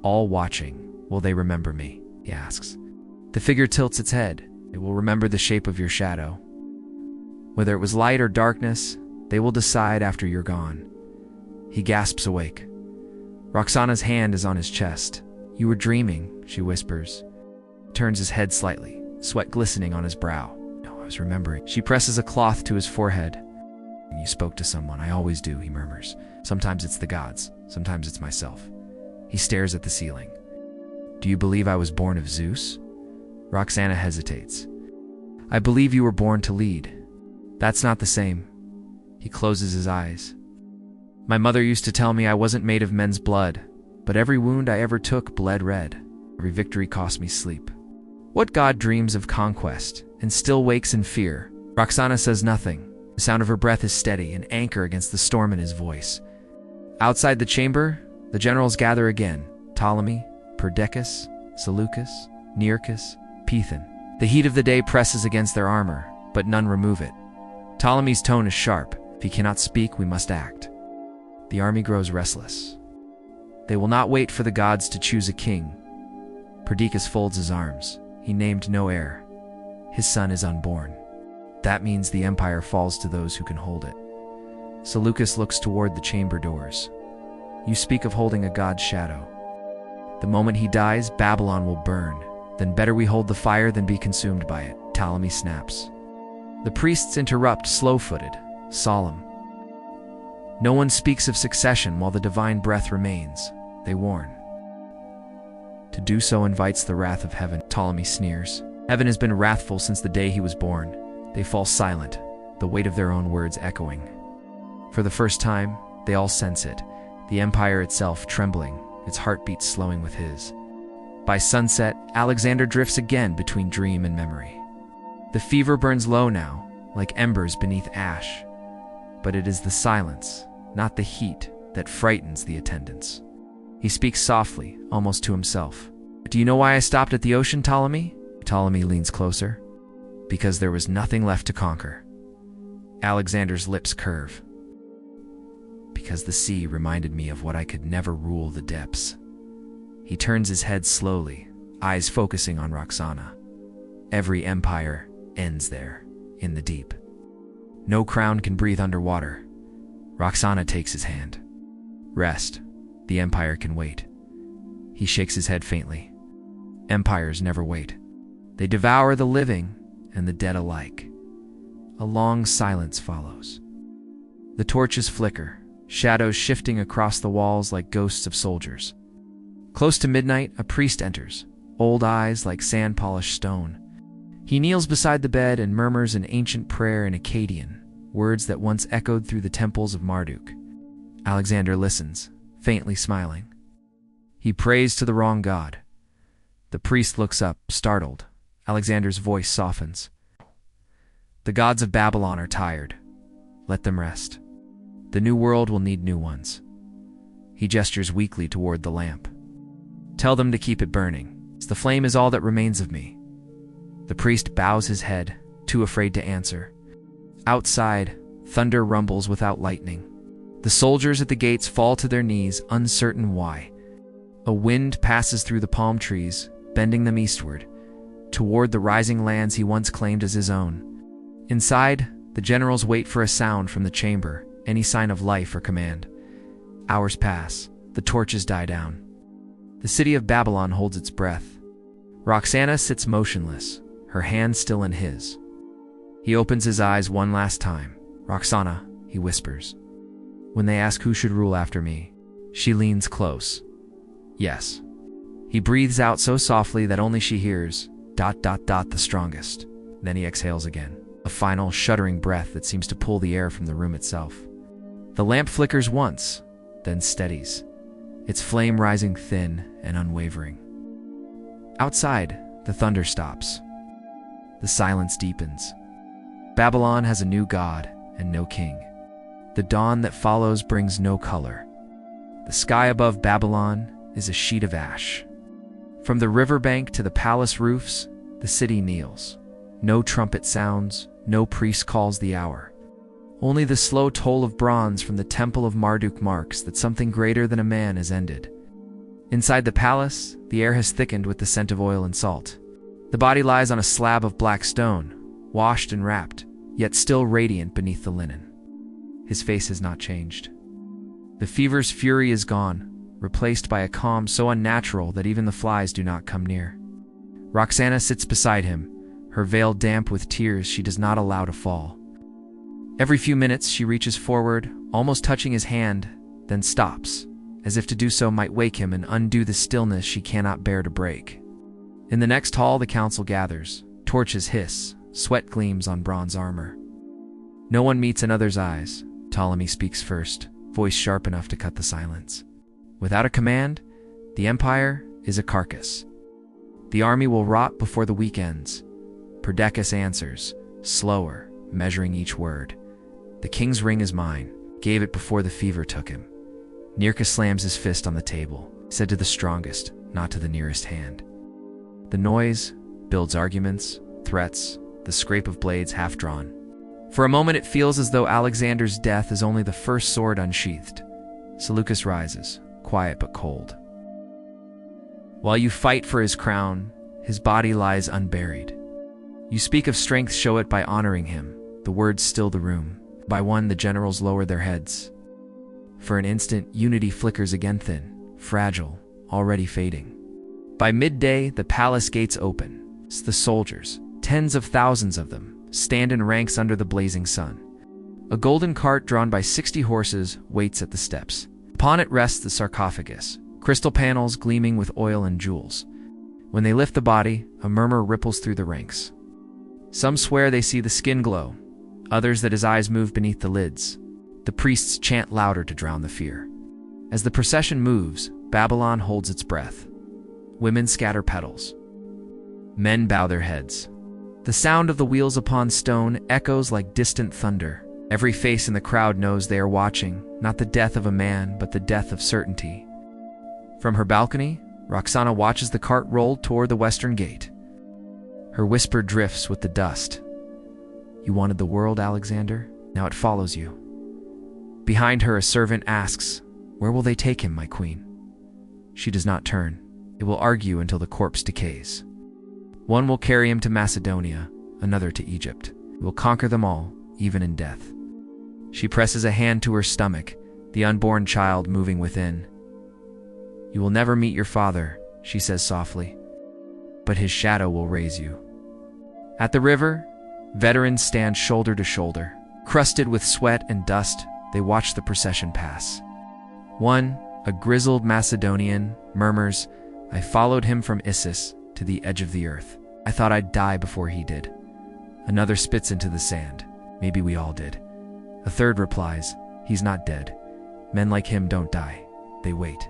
All watching. Will they remember me? He asks. The figure tilts its head. It will remember the shape of your shadow. Whether it was light or darkness, they will decide after you're gone. He gasps awake. Roxana's hand is on his chest. You were dreaming, she whispers. Turns his head slightly, sweat glistening on his brow. No, I was remembering. She presses a cloth to his forehead. You spoke to someone. I always do, he murmurs. Sometimes it's the gods. Sometimes it's myself. He stares at the ceiling. Do you believe I was born of Zeus? Roxana hesitates. I believe you were born to lead. That's not the same. He closes his eyes. My mother used to tell me I wasn't made of men's blood, but every wound I ever took bled red. Every victory cost me sleep. What god dreams of conquest and still wakes in fear? Roxana says nothing. The sound of her breath is steady, an anchor against the storm in his voice. Outside the chamber, the generals gather again. Ptolemy, Perdiccas, Seleucus, Nearchus, Pethan. The heat of the day presses against their armor, but none remove it. Ptolemy's tone is sharp. If he cannot speak, we must act. The army grows restless. They will not wait for the gods to choose a king. Perdiccas folds his arms. He named no heir. His son is unborn. That means the empire falls to those who can hold it. Seleucus looks toward the chamber doors. You speak of holding a god's shadow. The moment he dies, Babylon will burn. Then better we hold the fire than be consumed by it. Ptolemy snaps. The priests interrupt, slow-footed, solemn. No one speaks of succession while the divine breath remains. They warn. To do so invites the wrath of heaven. Ptolemy sneers. Heaven has been wrathful since the day he was born. They fall silent, the weight of their own words echoing. For the first time, they all sense it, the empire itself trembling, its heartbeat slowing with his. By sunset, Alexander drifts again between dream and memory. The fever burns low now, like embers beneath ash. But it is the silence, not the heat, that frightens the attendants. He speaks softly, almost to himself. Do you know why I stopped at the ocean, Ptolemy? Ptolemy leans closer. Because there was nothing left to conquer. Alexander's lips curve. Because the sea reminded me of what I could never rule, the depths. He turns his head slowly, eyes focusing on Roxana. Every empire ends there, in the deep. No crown can breathe underwater. Roxana takes his hand. Rest. The empire can wait. He shakes his head faintly. Empires never wait. They devour the living and the dead alike. A long silence follows. The torches flicker, shadows shifting across the walls like ghosts of soldiers. Close to midnight, a priest enters, old eyes like sand-polished stone. He kneels beside the bed and murmurs an ancient prayer in Akkadian, words that once echoed through the temples of Marduk. Alexander listens, faintly smiling. He prays to the wrong god. The priest looks up, startled. Alexander's voice softens. The gods of Babylon are tired. Let them rest. The new world will need new ones. He gestures weakly toward the lamp. Tell them to keep it burning. The flame is all that remains of me. The priest bows his head, too afraid to answer. Outside, thunder rumbles without lightning. The soldiers at the gates fall to their knees, uncertain why. A wind passes through the palm trees, bending them eastward, toward the rising lands he once claimed as his own. Inside, the generals wait for a sound from the chamber, any sign of life or command. Hours pass. The torches die down. The city of Babylon holds its breath. Roxana sits motionless, her hand still in his. He opens his eyes one last time. Roxana, he whispers. When they ask who should rule after me, she leans close. Yes. He breathes out so softly that only she hears, ... the strongest. Then he exhales again, a final, shuddering breath that seems to pull the air from the room itself. The lamp flickers once, then steadies, its flame rising thin and unwavering. Outside, the thunder stops. The silence deepens. Babylon has a new god and no king. The dawn that follows brings no color. The sky above Babylon is a sheet of ash. From the riverbank to the palace roofs, The city kneels. No trumpet sounds, no priest calls the hour. Only the slow toll of bronze from the temple of Marduk marks that something greater than a man has ended. Inside the palace, the air has thickened with the scent of oil and salt. The body lies on a slab of black stone, washed and wrapped, yet still radiant beneath the linen. His face has not changed. The fever's fury is gone, replaced by a calm so unnatural that even the flies do not come near. Roxana sits beside him, her veil damp with tears she does not allow to fall. Every few minutes she reaches forward, almost touching his hand, then stops, as if to do so might wake him and undo the stillness she cannot bear to break. In the next hall the council gathers, torches hiss, sweat gleams on bronze armor. No one meets another's eyes. Ptolemy speaks first, voice sharp enough to cut the silence. Without a command, the empire is a carcass. The army will rot before the week ends. Perdiccas answers, slower, measuring each word. The king's ring is mine, gave it before the fever took him. Nearchus slams his fist on the table, said to the strongest, not to the nearest hand. The noise builds arguments, threats, the scrape of blades half-drawn. For a moment it feels as though Alexander's death is only the first sword unsheathed. Seleucus rises, quiet but cold. While you fight for his crown, his body lies unburied. You speak of strength, show it by honoring him. The words still the room. By one, the generals lower their heads. For an instant, unity flickers again, thin, fragile, already fading. By midday, the palace gates open. The soldiers, tens of thousands of them, stand in ranks under the blazing sun. A golden cart drawn by 60 horses waits at the steps. Upon it rests the sarcophagus, crystal panels gleaming with oil and jewels. When they lift the body, a murmur ripples through the ranks. Some swear they see the skin glow, others that his eyes move beneath the lids. The priests chant louder to drown the fear. As the procession moves, Babylon holds its breath. Women scatter petals. Men bow their heads. The sound of the wheels upon stone echoes like distant thunder. Every face in the crowd knows they are watching, not the death of a man, but the death of certainty. From her balcony, Roxana watches the cart roll toward the western gate. Her whisper drifts with the dust. You wanted the world, Alexander? Now it follows you. Behind her, a servant asks, "Where will they take him, my queen?" She does not turn. It will argue until the corpse decays. One will carry him to Macedonia, another to Egypt. It will conquer them all, even in death. She presses a hand to her stomach, the unborn child moving within. You will never meet your father, she says softly, but his shadow will raise you. At the river, veterans stand shoulder to shoulder. Crusted with sweat and dust, they watch the procession pass. One, a grizzled Macedonian, murmurs, I followed him from Issus to the edge of the earth. I thought I'd die before he did. Another spits into the sand. Maybe we all did. A third replies, he's not dead. Men like him don't die. They wait.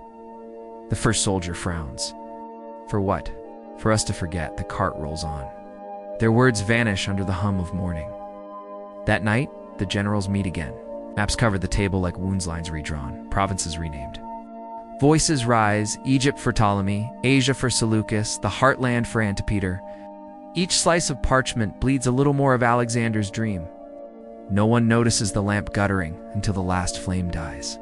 The first soldier frowns. For what? For us to forget. The cart rolls on. Their words vanish under the hum of mourning. That night, the generals meet again. Maps cover the table like wounds lines redrawn, provinces renamed. Voices rise, Egypt for Ptolemy, Asia for Seleucus, the heartland for Antipater. Each slice of parchment bleeds a little more of Alexander's dream. No one notices the lamp guttering until the last flame dies.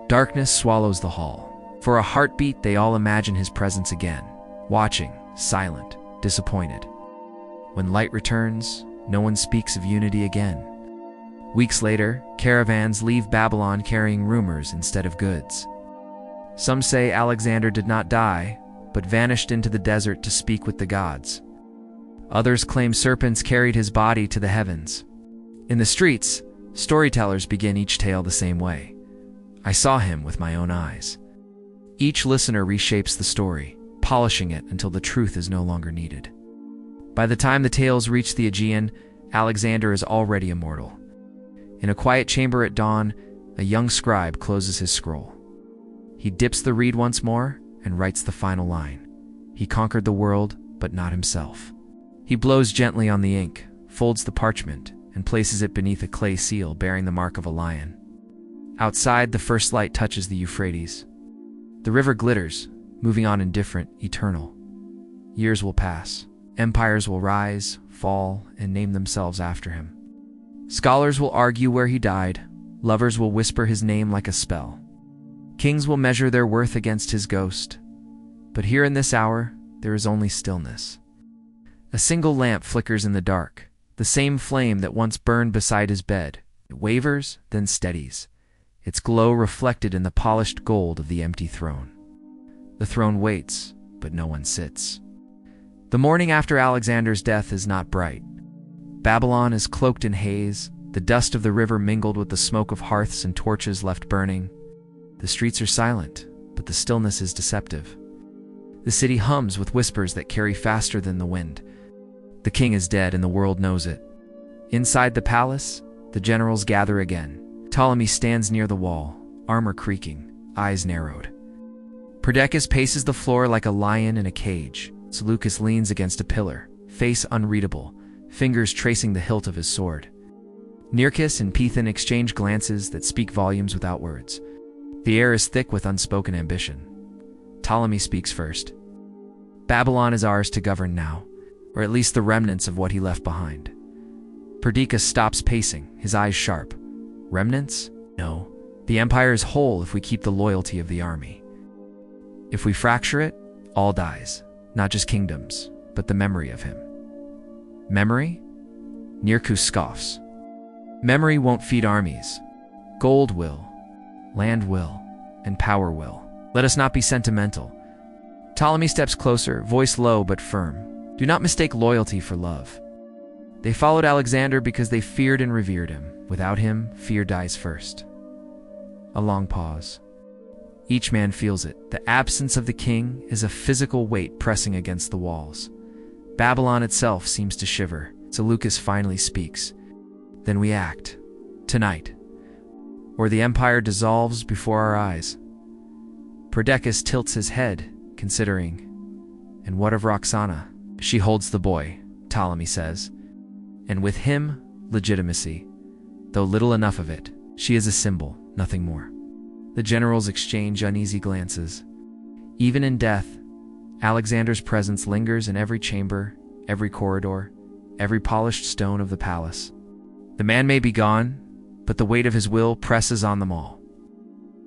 Darkness swallows the hall. For a heartbeat, they all imagine his presence again, watching, silent, disappointed. When light returns, no one speaks of unity again. Weeks later, caravans leave Babylon carrying rumors instead of goods. Some say Alexander did not die, but vanished into the desert to speak with the gods. Others claim serpents carried his body to the heavens. In the streets, storytellers begin each tale the same way. I saw him with my own eyes. Each listener reshapes the story, polishing it until the truth is no longer needed. By the time the tales reach the Aegean, Alexander is already immortal. In a quiet chamber at dawn, a young scribe closes his scroll. He dips the reed once more and writes the final line. He conquered the world, but not himself. He blows gently on the ink, folds the parchment, and places it beneath a clay seal bearing the mark of a lion. Outside, the first light touches the Euphrates. The river glitters, moving on indifferent, eternal. Years will pass, Empires will rise, fall, and name themselves after him. Scholars will argue where he died. Lovers will whisper his name like a spell. Kings will measure their worth against his ghost. But here in this hour, there is only stillness. A single lamp flickers in the dark, the same flame that once burned beside his bed. It wavers, then steadies, its glow reflected in the polished gold of the empty throne. The throne waits, but no one sits. The morning after Alexander's death is not bright. Babylon is cloaked in haze, the dust of the river mingled with the smoke of hearths and torches left burning. The streets are silent, but the stillness is deceptive. The city hums with whispers that carry faster than the wind. The king is dead and the world knows it. Inside the palace, the generals gather again. Ptolemy stands near the wall, armor creaking, eyes narrowed. Perdiccas paces the floor like a lion in a cage. Seleucus leans against a pillar, face unreadable, fingers tracing the hilt of his sword. Nearchus and Pethan exchange glances that speak volumes without words. The air is thick with unspoken ambition. Ptolemy speaks first. Babylon is ours to govern now, or at least the remnants of what he left behind. Perdiccas stops pacing, his eyes sharp. Remnants? No. The empire is whole if we keep the loyalty of the army. If we fracture it, all dies. Not just kingdoms, but the memory of him. Memory? Nearchus scoffs. Memory won't feed armies. Gold will, land will, and power will. Let us not be sentimental. Ptolemy steps closer, voice low but firm. Do not mistake loyalty for love. They followed Alexander because they feared and revered him. Without him, fear dies first. A long pause. Each man feels it. The absence of the king is a physical weight pressing against the walls. Babylon itself seems to shiver. Seleucus finally speaks. Then we act. Tonight. Or the empire dissolves before our eyes. Perdiccas tilts his head, considering. And what of Roxana? She holds the boy, Ptolemy says. And with him, legitimacy. Though little enough of it, she is a symbol, nothing more. The generals exchange uneasy glances. Even in death, Alexander's presence lingers in every chamber, every corridor, every polished stone of the palace. The man may be gone, but the weight of his will presses on them all.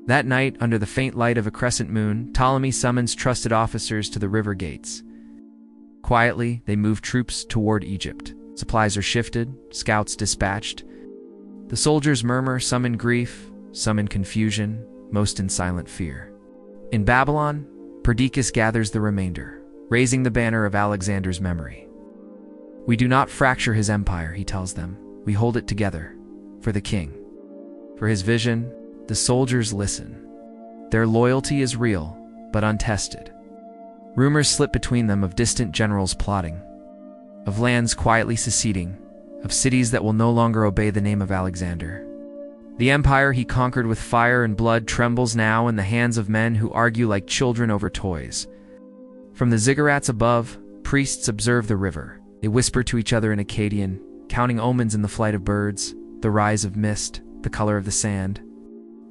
That night, under the faint light of a crescent moon, Ptolemy summons trusted officers to the river gates. Quietly, they move troops toward Egypt. Supplies are shifted, scouts dispatched. The soldiers murmur, some in grief, some in confusion, most in silent fear. In Babylon, Perdiccas gathers the remainder, raising the banner of Alexander's memory. We do not fracture his empire, he tells them. We hold it together, for the king. For his vision, the soldiers listen. Their loyalty is real, but untested. Rumors slip between them of distant generals plotting, of lands quietly seceding, of cities that will no longer obey the name of Alexander. The empire he conquered with fire and blood trembles now in the hands of men who argue like children over toys. From the ziggurats above, priests observe the river. They whisper to each other in Akkadian, counting omens in the flight of birds, the rise of mist, the color of the sand.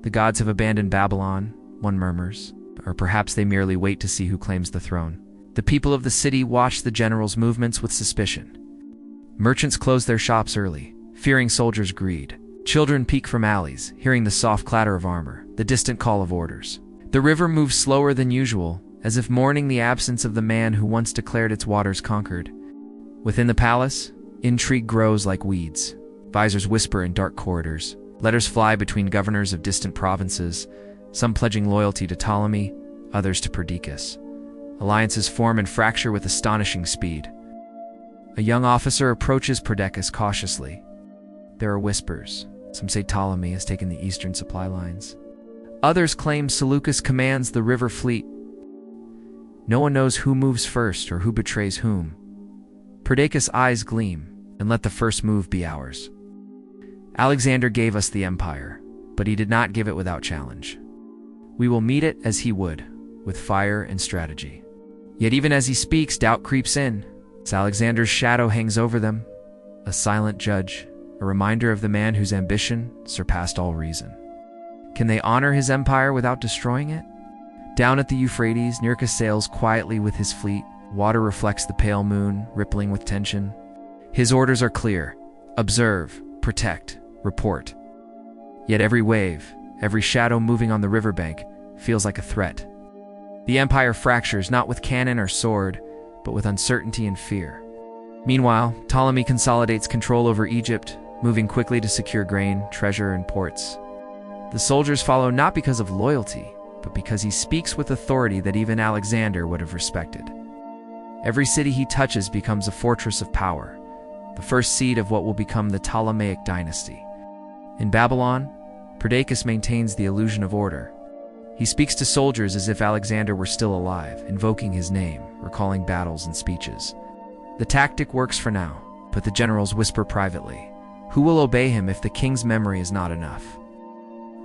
The gods have abandoned Babylon, one murmurs, or perhaps they merely wait to see who claims the throne. The people of the city watch the generals' movements with suspicion. Merchants close their shops early, fearing soldiers' greed. Children peek from alleys, hearing the soft clatter of armor, the distant call of orders. The river moves slower than usual, as if mourning the absence of the man who once declared its waters conquered. Within the palace, intrigue grows like weeds. Visors whisper in dark corridors. Letters fly between governors of distant provinces, some pledging loyalty to Ptolemy, others to Perdiccas. Alliances form and fracture with astonishing speed. A young officer approaches Perdiccas cautiously. There are whispers. Some say Ptolemy has taken the eastern supply lines. Others claim Seleucus commands the river fleet. No one knows who moves first or who betrays whom. Perdiccas' eyes gleam, and let the first move be ours. Alexander gave us the empire, but he did not give it without challenge. We will meet it as he would, with fire and strategy. Yet even as he speaks, doubt creeps in. As Alexander's shadow hangs over them, a silent judge, a reminder of the man whose ambition surpassed all reason. Can they honor his empire without destroying it? Down at the Euphrates, Nearchus sails quietly with his fleet. Water reflects the pale moon, rippling with tension. His orders are clear: observe, protect, report. Yet every wave, every shadow moving on the riverbank, feels like a threat. The empire fractures not with cannon or sword, but with uncertainty and fear. Meanwhile, Ptolemy consolidates control over Egypt, moving quickly to secure grain, treasure, and ports. The soldiers follow not because of loyalty, but because he speaks with authority that even Alexander would have respected. Every city he touches becomes a fortress of power, the first seed of what will become the Ptolemaic dynasty. In Babylon, Perdiccas maintains the illusion of order. He speaks to soldiers as if Alexander were still alive, invoking his name, recalling battles and speeches. The tactic works for now, but the generals whisper privately. Who will obey him if the king's memory is not enough?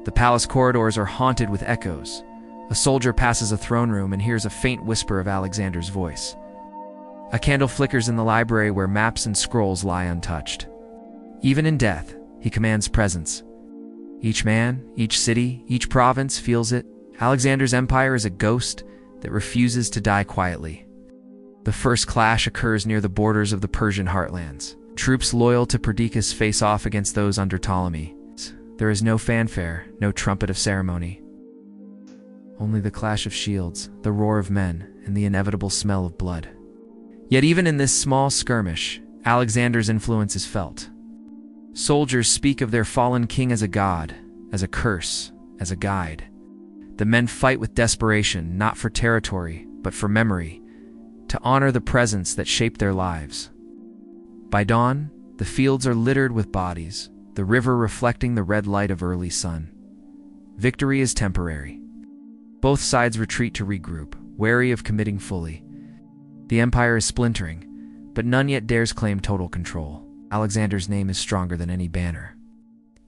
The palace corridors are haunted with echoes. A soldier passes a throne room and hears a faint whisper of Alexander's voice. A candle flickers in the library where maps and scrolls lie untouched. Even in death, he commands presence. Each man, each city, each province feels it. Alexander's empire is a ghost that refuses to die quietly. The first clash occurs near the borders of the Persian heartlands. Troops loyal to Perdiccas face off against those under Ptolemy. There is no fanfare, no trumpet of ceremony. Only the clash of shields, the roar of men, and the inevitable smell of blood. Yet even in this small skirmish, Alexander's influence is felt. Soldiers speak of their fallen king as a god, as a curse, as a guide. The men fight with desperation, not for territory, but for memory, to honor the presence that shaped their lives. By dawn, the fields are littered with bodies, the river reflecting the red light of early sun. Victory is temporary. Both sides retreat to regroup, wary of committing fully. The empire is splintering, but none yet dares claim total control. Alexander's name is stronger than any banner.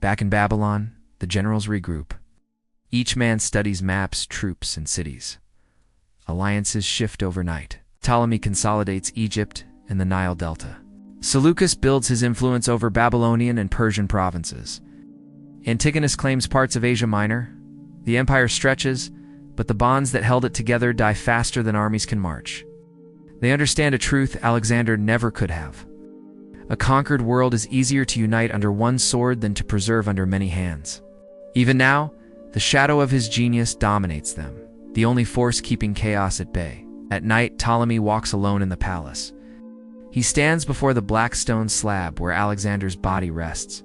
Back in Babylon, the generals regroup. Each man studies maps, troops, and cities. Alliances shift overnight. Ptolemy consolidates Egypt and the Nile Delta. Seleucus builds his influence over Babylonian and Persian provinces. Antigonus claims parts of Asia Minor. The empire stretches, but the bonds that held it together die faster than armies can march. They understand a truth Alexander never could have. A conquered world is easier to unite under one sword than to preserve under many hands. Even now, the shadow of his genius dominates them, the only force keeping chaos at bay. At night, Ptolemy walks alone in the palace. He stands before the black stone slab where Alexander's body rests.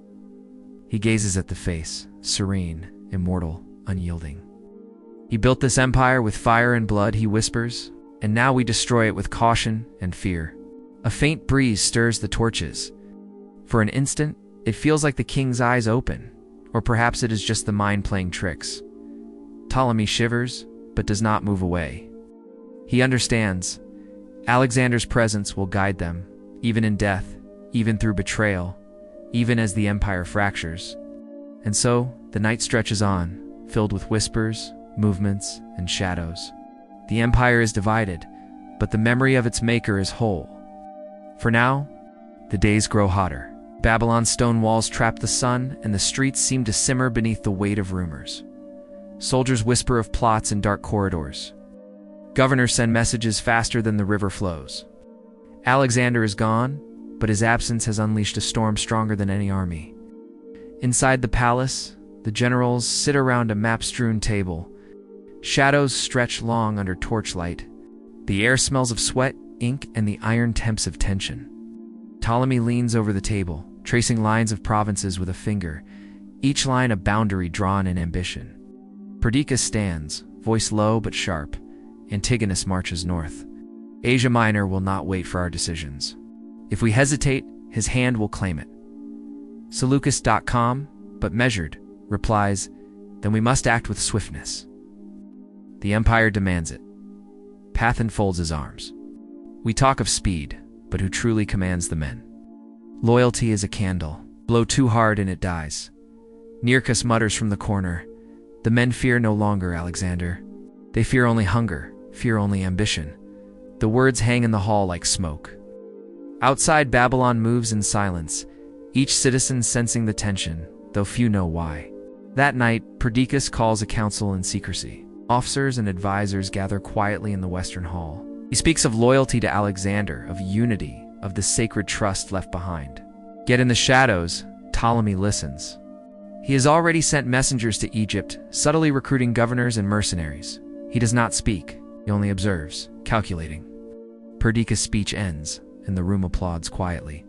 He gazes at the face, serene, immortal, unyielding. He built this empire with fire and blood, he whispers, and now we destroy it with caution and fear. A faint breeze stirs the torches. For an instant, it feels like the king's eyes open, or perhaps it is just the mind playing tricks. Ptolemy shivers, but does not move away. He understands. Alexander's presence will guide them, even in death, even through betrayal, even as the empire fractures. And so, the night stretches on, filled with whispers, movements, and shadows. The empire is divided, but the memory of its maker is whole. For now, the days grow hotter. Babylon's stone walls trap the sun, and the streets seem to simmer beneath the weight of rumors. Soldiers whisper of plots in dark corridors. Governors send messages faster than the river flows. Alexander is gone, but his absence has unleashed a storm stronger than any army. Inside the palace, the generals sit around a map-strewn table. Shadows stretch long under torchlight. The air smells of sweat, ink, and the iron temps of tension. Ptolemy leans over the table, tracing lines of provinces with a finger, each line a boundary drawn in ambition. Perdiccas stands, voice low but sharp. Antigonus marches north. Asia Minor will not wait for our decisions. If we hesitate, his hand will claim it. Seleucus.com, but measured, replies, then we must act with swiftness. The empire demands it. Pathan folds his arms. We talk of speed, but who truly commands the men? Loyalty is a candle. Blow too hard and it dies. Nearchus mutters from the corner, the men fear no longer, Alexander. They fear only hunger, fear only ambition. The words hang in the hall like smoke. Outside, Babylon moves in silence, each citizen sensing the tension, though few know why. That night, Perdiccas calls a council in secrecy. Officers and advisors gather quietly in the western hall. He speaks of loyalty to Alexander, of unity, of the sacred trust left behind. Yet in the shadows, Ptolemy listens. He has already sent messengers to Egypt, subtly recruiting governors and mercenaries. He does not speak, he only observes, calculating. Perdiccas' speech ends, and the room applauds quietly.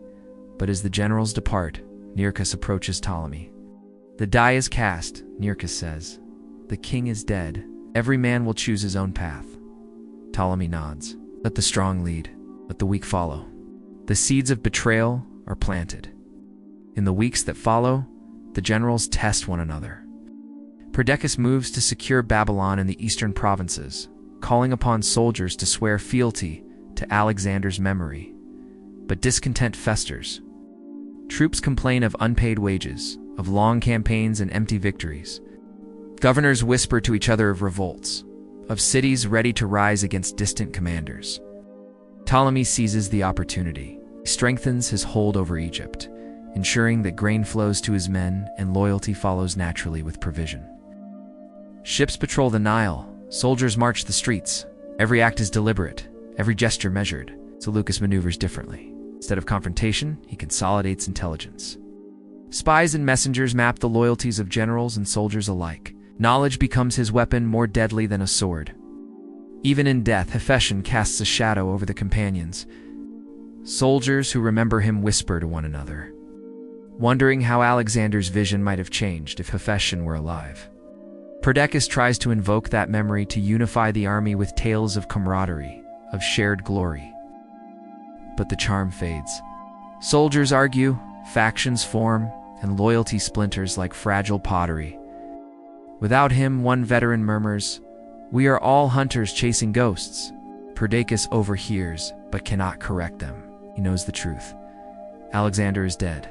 But as the generals depart, Nearchus approaches Ptolemy. The die is cast, Nearchus says. The king is dead. Every man will choose his own path. Ptolemy nods. Let the strong lead. Let the weak follow. The seeds of betrayal are planted. In the weeks that follow, the generals test one another. Perdiccas moves to secure Babylon and the eastern provinces, calling upon soldiers to swear fealty to Alexander's memory. But discontent festers. Troops complain of unpaid wages, of long campaigns and empty victories. Governors whisper to each other of revolts, of cities ready to rise against distant commanders. Ptolemy seizes the opportunity. He strengthens his hold over Egypt, ensuring that grain flows to his men and loyalty follows naturally with provision. Ships patrol the Nile, soldiers march the streets. Every act is deliberate, every gesture measured. Seleucus maneuvers differently. Instead of confrontation, he consolidates intelligence. Spies and messengers map the loyalties of generals and soldiers alike. Knowledge becomes his weapon, more deadly than a sword. Even in death, Hephaestion casts a shadow over the companions. Soldiers who remember him whisper to one another, wondering how Alexander's vision might have changed if Hephaestion were alive. Perdiccas tries to invoke that memory to unify the army with tales of camaraderie, of shared glory. But the charm fades. Soldiers argue, factions form, and loyalty splinters like fragile pottery. Without him, one veteran murmurs, "We are all hunters chasing ghosts." Perdiccas overhears, but cannot correct them. He knows the truth. Alexander is dead.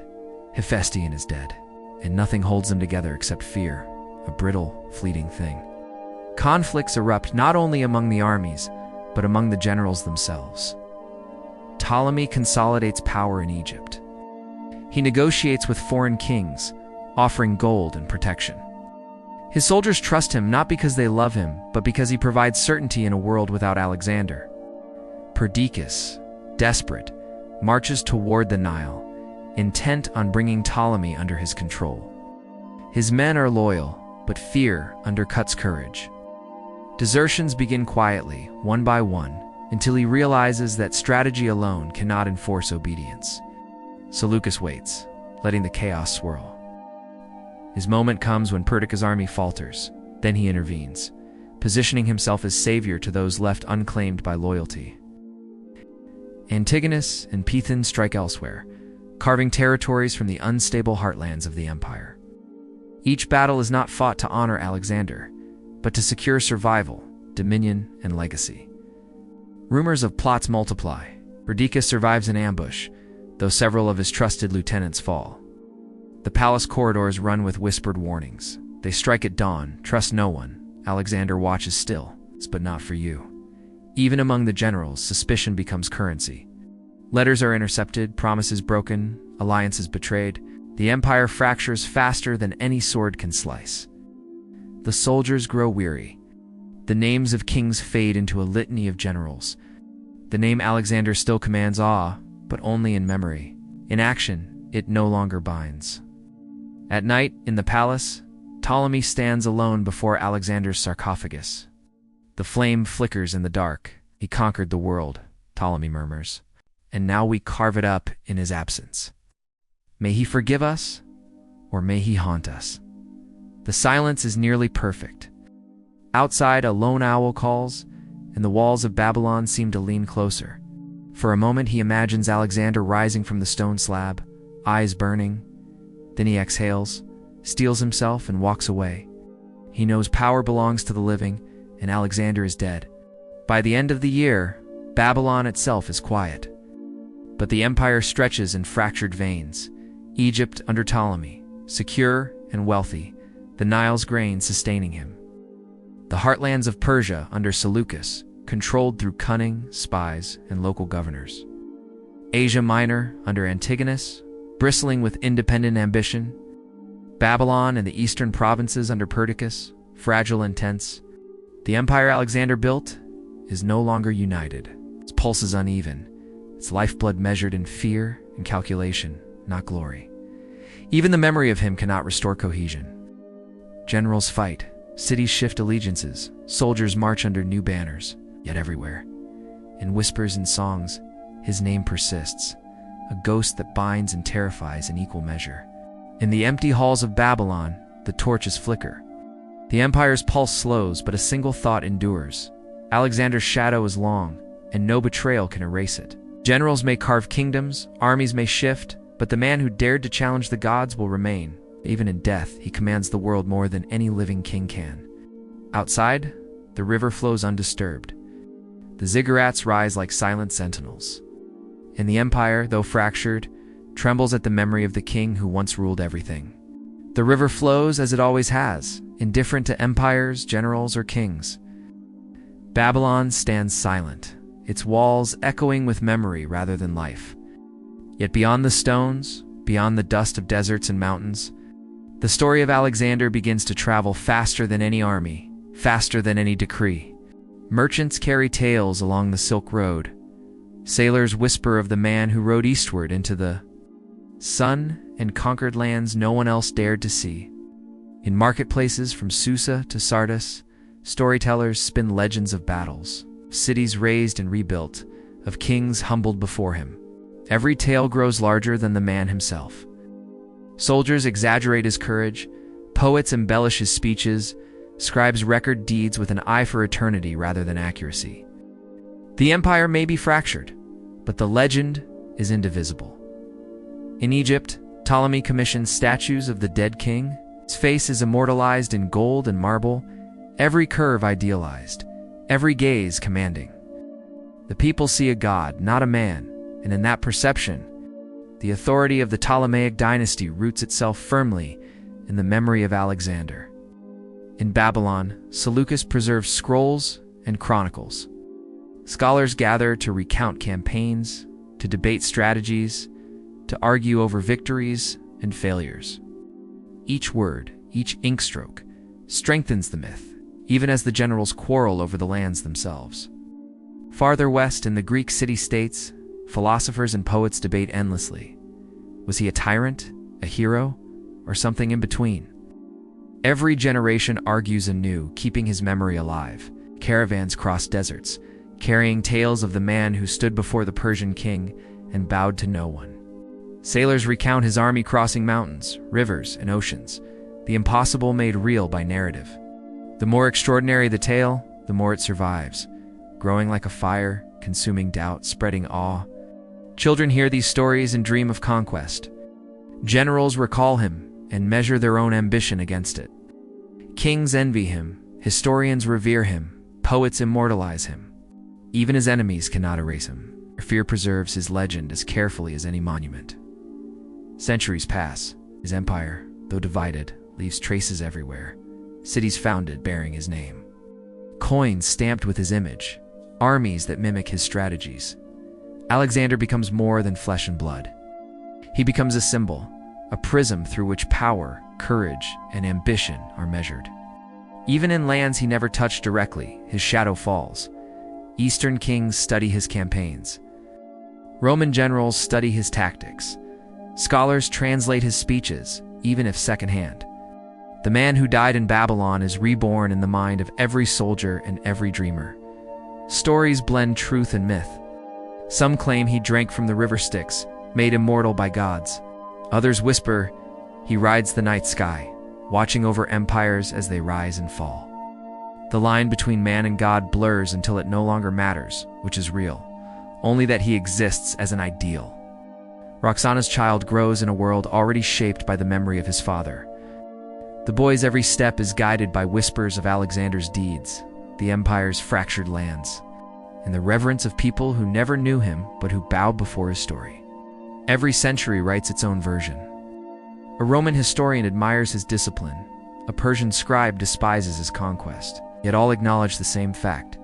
Hephaestion is dead. And nothing holds them together except fear, a brittle, fleeting thing. Conflicts erupt not only among the armies, but among the generals themselves. Ptolemy consolidates power in Egypt. He negotiates with foreign kings, offering gold and protection. His soldiers trust him not because they love him, but because he provides certainty in a world without Alexander. Perdiccas, desperate, marches toward the Nile, intent on bringing Ptolemy under his control. His men are loyal, but fear undercuts courage. Desertions begin quietly, one by one, until he realizes that strategy alone cannot enforce obedience. Seleucus waits, letting the chaos swirl. His moment comes when Perdiccas' army falters. Then he intervenes, positioning himself as savior to those left unclaimed by loyalty. Antigonus and Pethan strike elsewhere, carving territories from the unstable heartlands of the empire. Each battle is not fought to honor Alexander, but to secure survival, dominion, and legacy. Rumors of plots multiply. Perdiccas survives an ambush, though several of his trusted lieutenants fall. The palace corridors run with whispered warnings. They strike at dawn, trust no one. Alexander watches still, but not for you. Even among the generals, suspicion becomes currency. Letters are intercepted, promises broken, alliances betrayed. The empire fractures faster than any sword can slice. The soldiers grow weary. The names of kings fade into a litany of generals. The name Alexander still commands awe, but only in memory. In action, it no longer binds. At night, in the palace, Ptolemy stands alone before Alexander's sarcophagus. The flame flickers in the dark. He conquered the world, Ptolemy murmurs, and now we carve it up in his absence. May he forgive us, or may he haunt us? The silence is nearly perfect. Outside, a lone owl calls, and the walls of Babylon seem to lean closer. For a moment, he imagines Alexander rising from the stone slab, eyes burning. Then he exhales, steels himself, and walks away. He knows power belongs to the living, and Alexander is dead. By the end of the year, Babylon itself is quiet. But the empire stretches in fractured veins. Egypt under Ptolemy, secure and wealthy, the Nile's grain sustaining him. The heartlands of Persia under Seleucus, controlled through cunning, spies, and local governors. Asia Minor under Antigonus, bristling with independent ambition. Babylon and the eastern provinces under Perdiccas, fragile and tense. The empire Alexander built is no longer united. Its pulse is uneven, its lifeblood measured in fear and calculation, not glory. Even the memory of him cannot restore cohesion. Generals fight, cities shift allegiances, soldiers march under new banners, yet everywhere, in whispers and songs, his name persists, a ghost that binds and terrifies in equal measure. In the empty halls of Babylon, the torches flicker. The empire's pulse slows, but a single thought endures. Alexander's shadow is long, and no betrayal can erase it. Generals may carve kingdoms, armies may shift, but the man who dared to challenge the gods will remain. Even in death, he commands the world more than any living king can. Outside, the river flows undisturbed. The ziggurats rise like silent sentinels. And the empire, though fractured, trembles at the memory of the king who once ruled everything. The river flows as it always has, indifferent to empires, generals, or kings. Babylon stands silent, its walls echoing with memory rather than life. Yet beyond the stones, beyond the dust of deserts and mountains, the story of Alexander begins to travel faster than any army, faster than any decree. Merchants carry tales along the Silk Road. Sailors whisper of the man who rode eastward into the sun and conquered lands no one else dared to see. In marketplaces from Susa to Sardis, storytellers spin legends of battles, of cities razed and rebuilt, of kings humbled before him. Every tale grows larger than the man himself. Soldiers exaggerate his courage, poets embellish his speeches, scribes record deeds with an eye for eternity rather than accuracy. The empire may be fractured, but the legend is indivisible. In Egypt, Ptolemy commissions statues of the dead king. His face is immortalized in gold and marble, every curve idealized, every gaze commanding. The people see a god, not a man, and in that perception, the authority of the Ptolemaic dynasty roots itself firmly in the memory of Alexander. In Babylon, Seleucus preserves scrolls and chronicles. Scholars gather to recount campaigns, to debate strategies, to argue over victories and failures. Each word, each inkstroke, strengthens the myth, even as the generals quarrel over the lands themselves. Farther west in the Greek city-states, philosophers and poets debate endlessly. Was he a tyrant, a hero, or something in between? Every generation argues anew, keeping his memory alive. Caravans cross deserts, carrying tales of the man who stood before the Persian king and bowed to no one. Sailors recount his army crossing mountains, rivers, and oceans, the impossible made real by narrative. The more extraordinary the tale, the more it survives, growing like a fire, consuming doubt, spreading awe. Children hear these stories and dream of conquest. Generals recall him and measure their own ambition against it. Kings envy him, historians revere him, poets immortalize him. Even his enemies cannot erase him. Fear preserves his legend as carefully as any monument. Centuries pass. His empire, though divided, leaves traces everywhere. Cities founded bearing his name. Coins stamped with his image. Armies that mimic his strategies. Alexander becomes more than flesh and blood. He becomes a symbol, a prism through which power, courage, and ambition are measured. Even in lands he never touched directly, his shadow falls. Eastern kings study his campaigns. Roman generals study his tactics. Scholars translate his speeches, even if secondhand. The man who died in Babylon is reborn in the mind of every soldier and every dreamer. Stories blend truth and myth. Some claim he drank from the river Styx, made immortal by gods. Others whisper he rides the night sky, watching over empires as they rise and fall. The line between man and God blurs until it no longer matters which is real, only that he exists as an ideal. Roxana's child grows in a world already shaped by the memory of his father. The boy's every step is guided by whispers of Alexander's deeds, the empire's fractured lands, and the reverence of people who never knew him but who bowed before his story. Every century writes its own version. A Roman historian admires his discipline. A Persian scribe despises his conquest. Yet all acknowledge the same fact.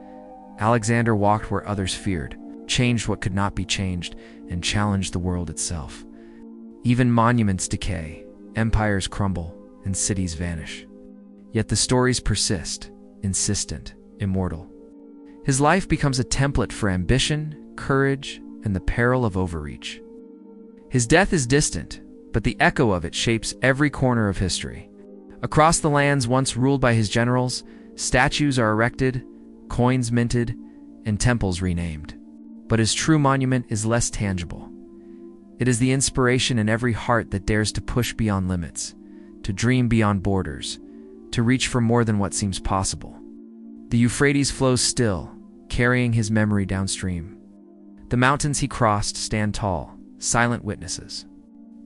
Alexander walked where others feared, changed what could not be changed, and challenged the world itself. Even monuments decay, empires crumble, and cities vanish. Yet the stories persist, insistent, immortal. His life becomes a template for ambition, courage, and the peril of overreach. His death is distant, but the echo of it shapes every corner of history. Across the lands once ruled by his generals, statues are erected, coins minted, and temples renamed. But his true monument is less tangible. It is the inspiration in every heart that dares to push beyond limits, to dream beyond borders, to reach for more than what seems possible. The Euphrates flows still, carrying his memory downstream. The mountains he crossed stand tall, silent witnesses.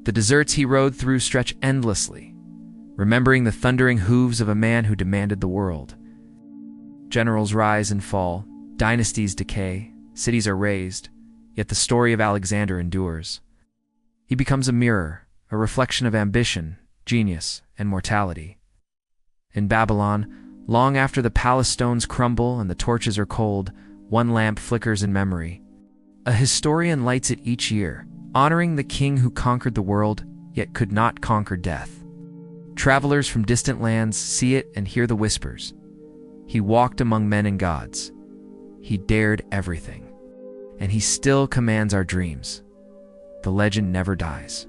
The deserts he rode through stretch endlessly, remembering the thundering hooves of a man who demanded the world. Generals rise and fall, dynasties decay, cities are razed, yet the story of Alexander endures. He becomes a mirror, a reflection of ambition, genius, and mortality. In Babylon, long after the palace stones crumble and the torches are cold, one lamp flickers in memory. A historian lights it each year, honoring the king who conquered the world, yet could not conquer death. Travelers from distant lands see it and hear the whispers. He walked among men and gods. He dared everything. And he still commands our dreams. The legend never dies.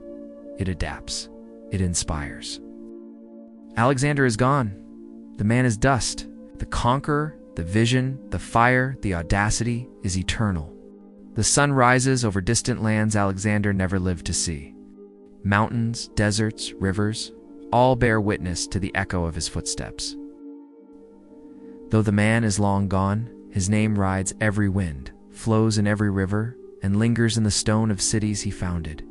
It adapts. It inspires. Alexander is gone. The man is dust. The conqueror, the vision, the fire, the audacity is eternal. The sun rises over distant lands Alexander never lived to see. Mountains, deserts, rivers, all bear witness to the echo of his footsteps. Though the man is long gone, his name rides every wind, flows in every river, and lingers in the stone of cities he founded.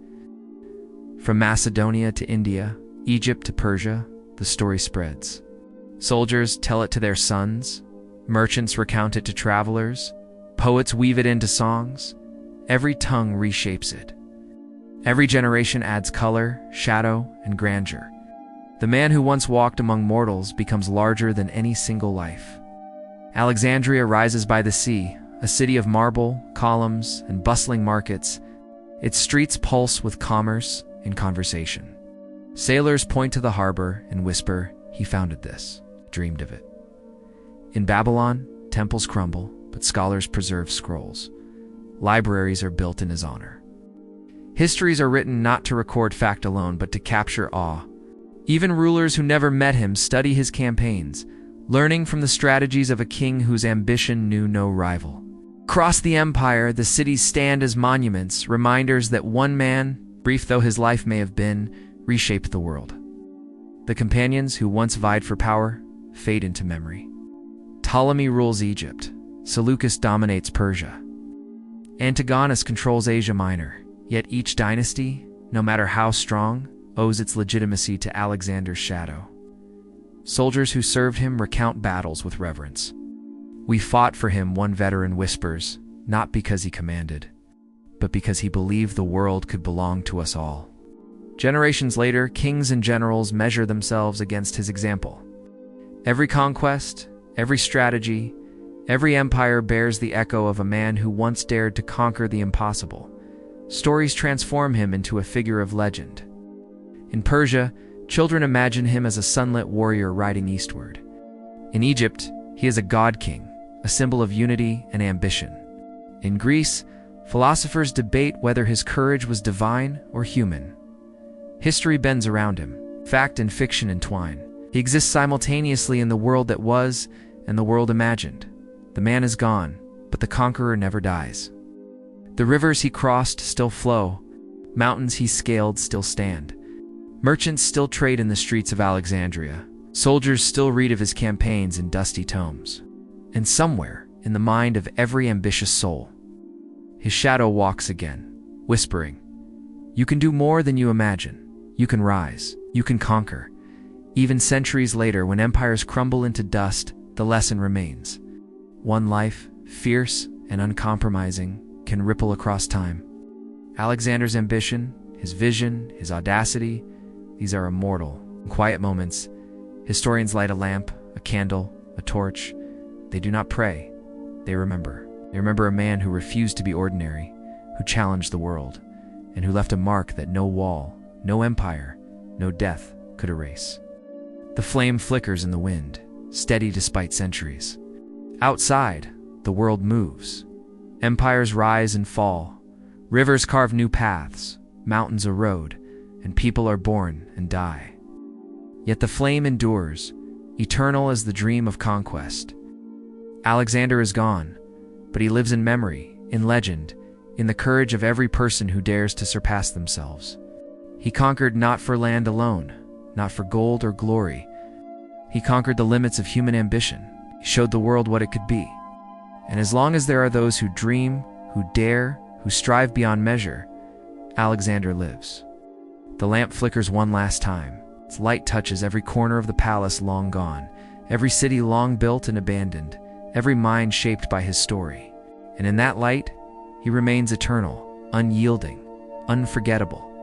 From Macedonia to India, Egypt to Persia, the story spreads. Soldiers tell it to their sons, merchants recount it to travelers, poets weave it into songs. Every tongue reshapes it. Every generation adds color, shadow, and grandeur. The man who once walked among mortals becomes larger than any single life. Alexandria rises by the sea, a city of marble, columns, and bustling markets. Its streets pulse with commerce and conversation. Sailors point to the harbor and whisper, "He founded this, dreamed of it." In Babylon, temples crumble, but scholars preserve scrolls. Libraries are built in his honor. Histories are written not to record fact alone, but to capture awe. Even rulers who never met him study his campaigns, learning from the strategies of a king whose ambition knew no rival. Across the empire, the cities stand as monuments, reminders that one man, brief though his life may have been, reshaped the world. The companions who once vied for power fade into memory. Ptolemy rules Egypt. Seleucus dominates Persia. Antigonus controls Asia Minor. Yet each dynasty, no matter how strong, owes its legitimacy to Alexander's shadow. Soldiers who served him recount battles with reverence. "We fought for him," one veteran whispers, not because he commanded, but because he believed the world could belong to us all. Generations later, kings and generals measure themselves against his example. Every conquest, every strategy, every empire bears the echo of a man who once dared to conquer the impossible. Stories transform him into a figure of legend. In Persia, children imagine him as a sunlit warrior riding eastward. In Egypt, he is a god king, a symbol of unity and ambition. In Greece, philosophers debate whether his courage was divine or human. History bends around him. Fact and fiction entwine. He exists simultaneously in the world that was and the world imagined. The man is gone, but the conqueror never dies. The rivers he crossed still flow. Mountains he scaled still stand. Merchants still trade in the streets of Alexandria. Soldiers still read of his campaigns in dusty tomes. And somewhere, in the mind of every ambitious soul, his shadow walks again, whispering, "You can do more than you imagine. You can rise. You can conquer." Even centuries later, when empires crumble into dust, the lesson remains. One life, fierce and uncompromising, can ripple across time. Alexander's ambition, his vision, his audacity, these are immortal. In quiet moments, historians light a lamp, a candle, a torch. They do not pray. They remember. They remember a man who refused to be ordinary, who challenged the world, and who left a mark that no wall, no empire, no death could erase. The flame flickers in the wind, steady despite centuries. Outside, the world moves. Empires rise and fall. Rivers carve new paths, mountains erode, and people are born and die. Yet the flame endures, eternal as the dream of conquest. Alexander is gone, but he lives in memory, in legend, in the courage of every person who dares to surpass themselves. He conquered not for land alone, not for gold or glory. He conquered the limits of human ambition. He showed the world what it could be. And as long as there are those who dream, who dare, who strive beyond measure, Alexander lives. The lamp flickers one last time. Its light touches every corner of the palace long gone, every city long built and abandoned, every mind shaped by his story. And in that light, he remains eternal, unyielding, unforgettable.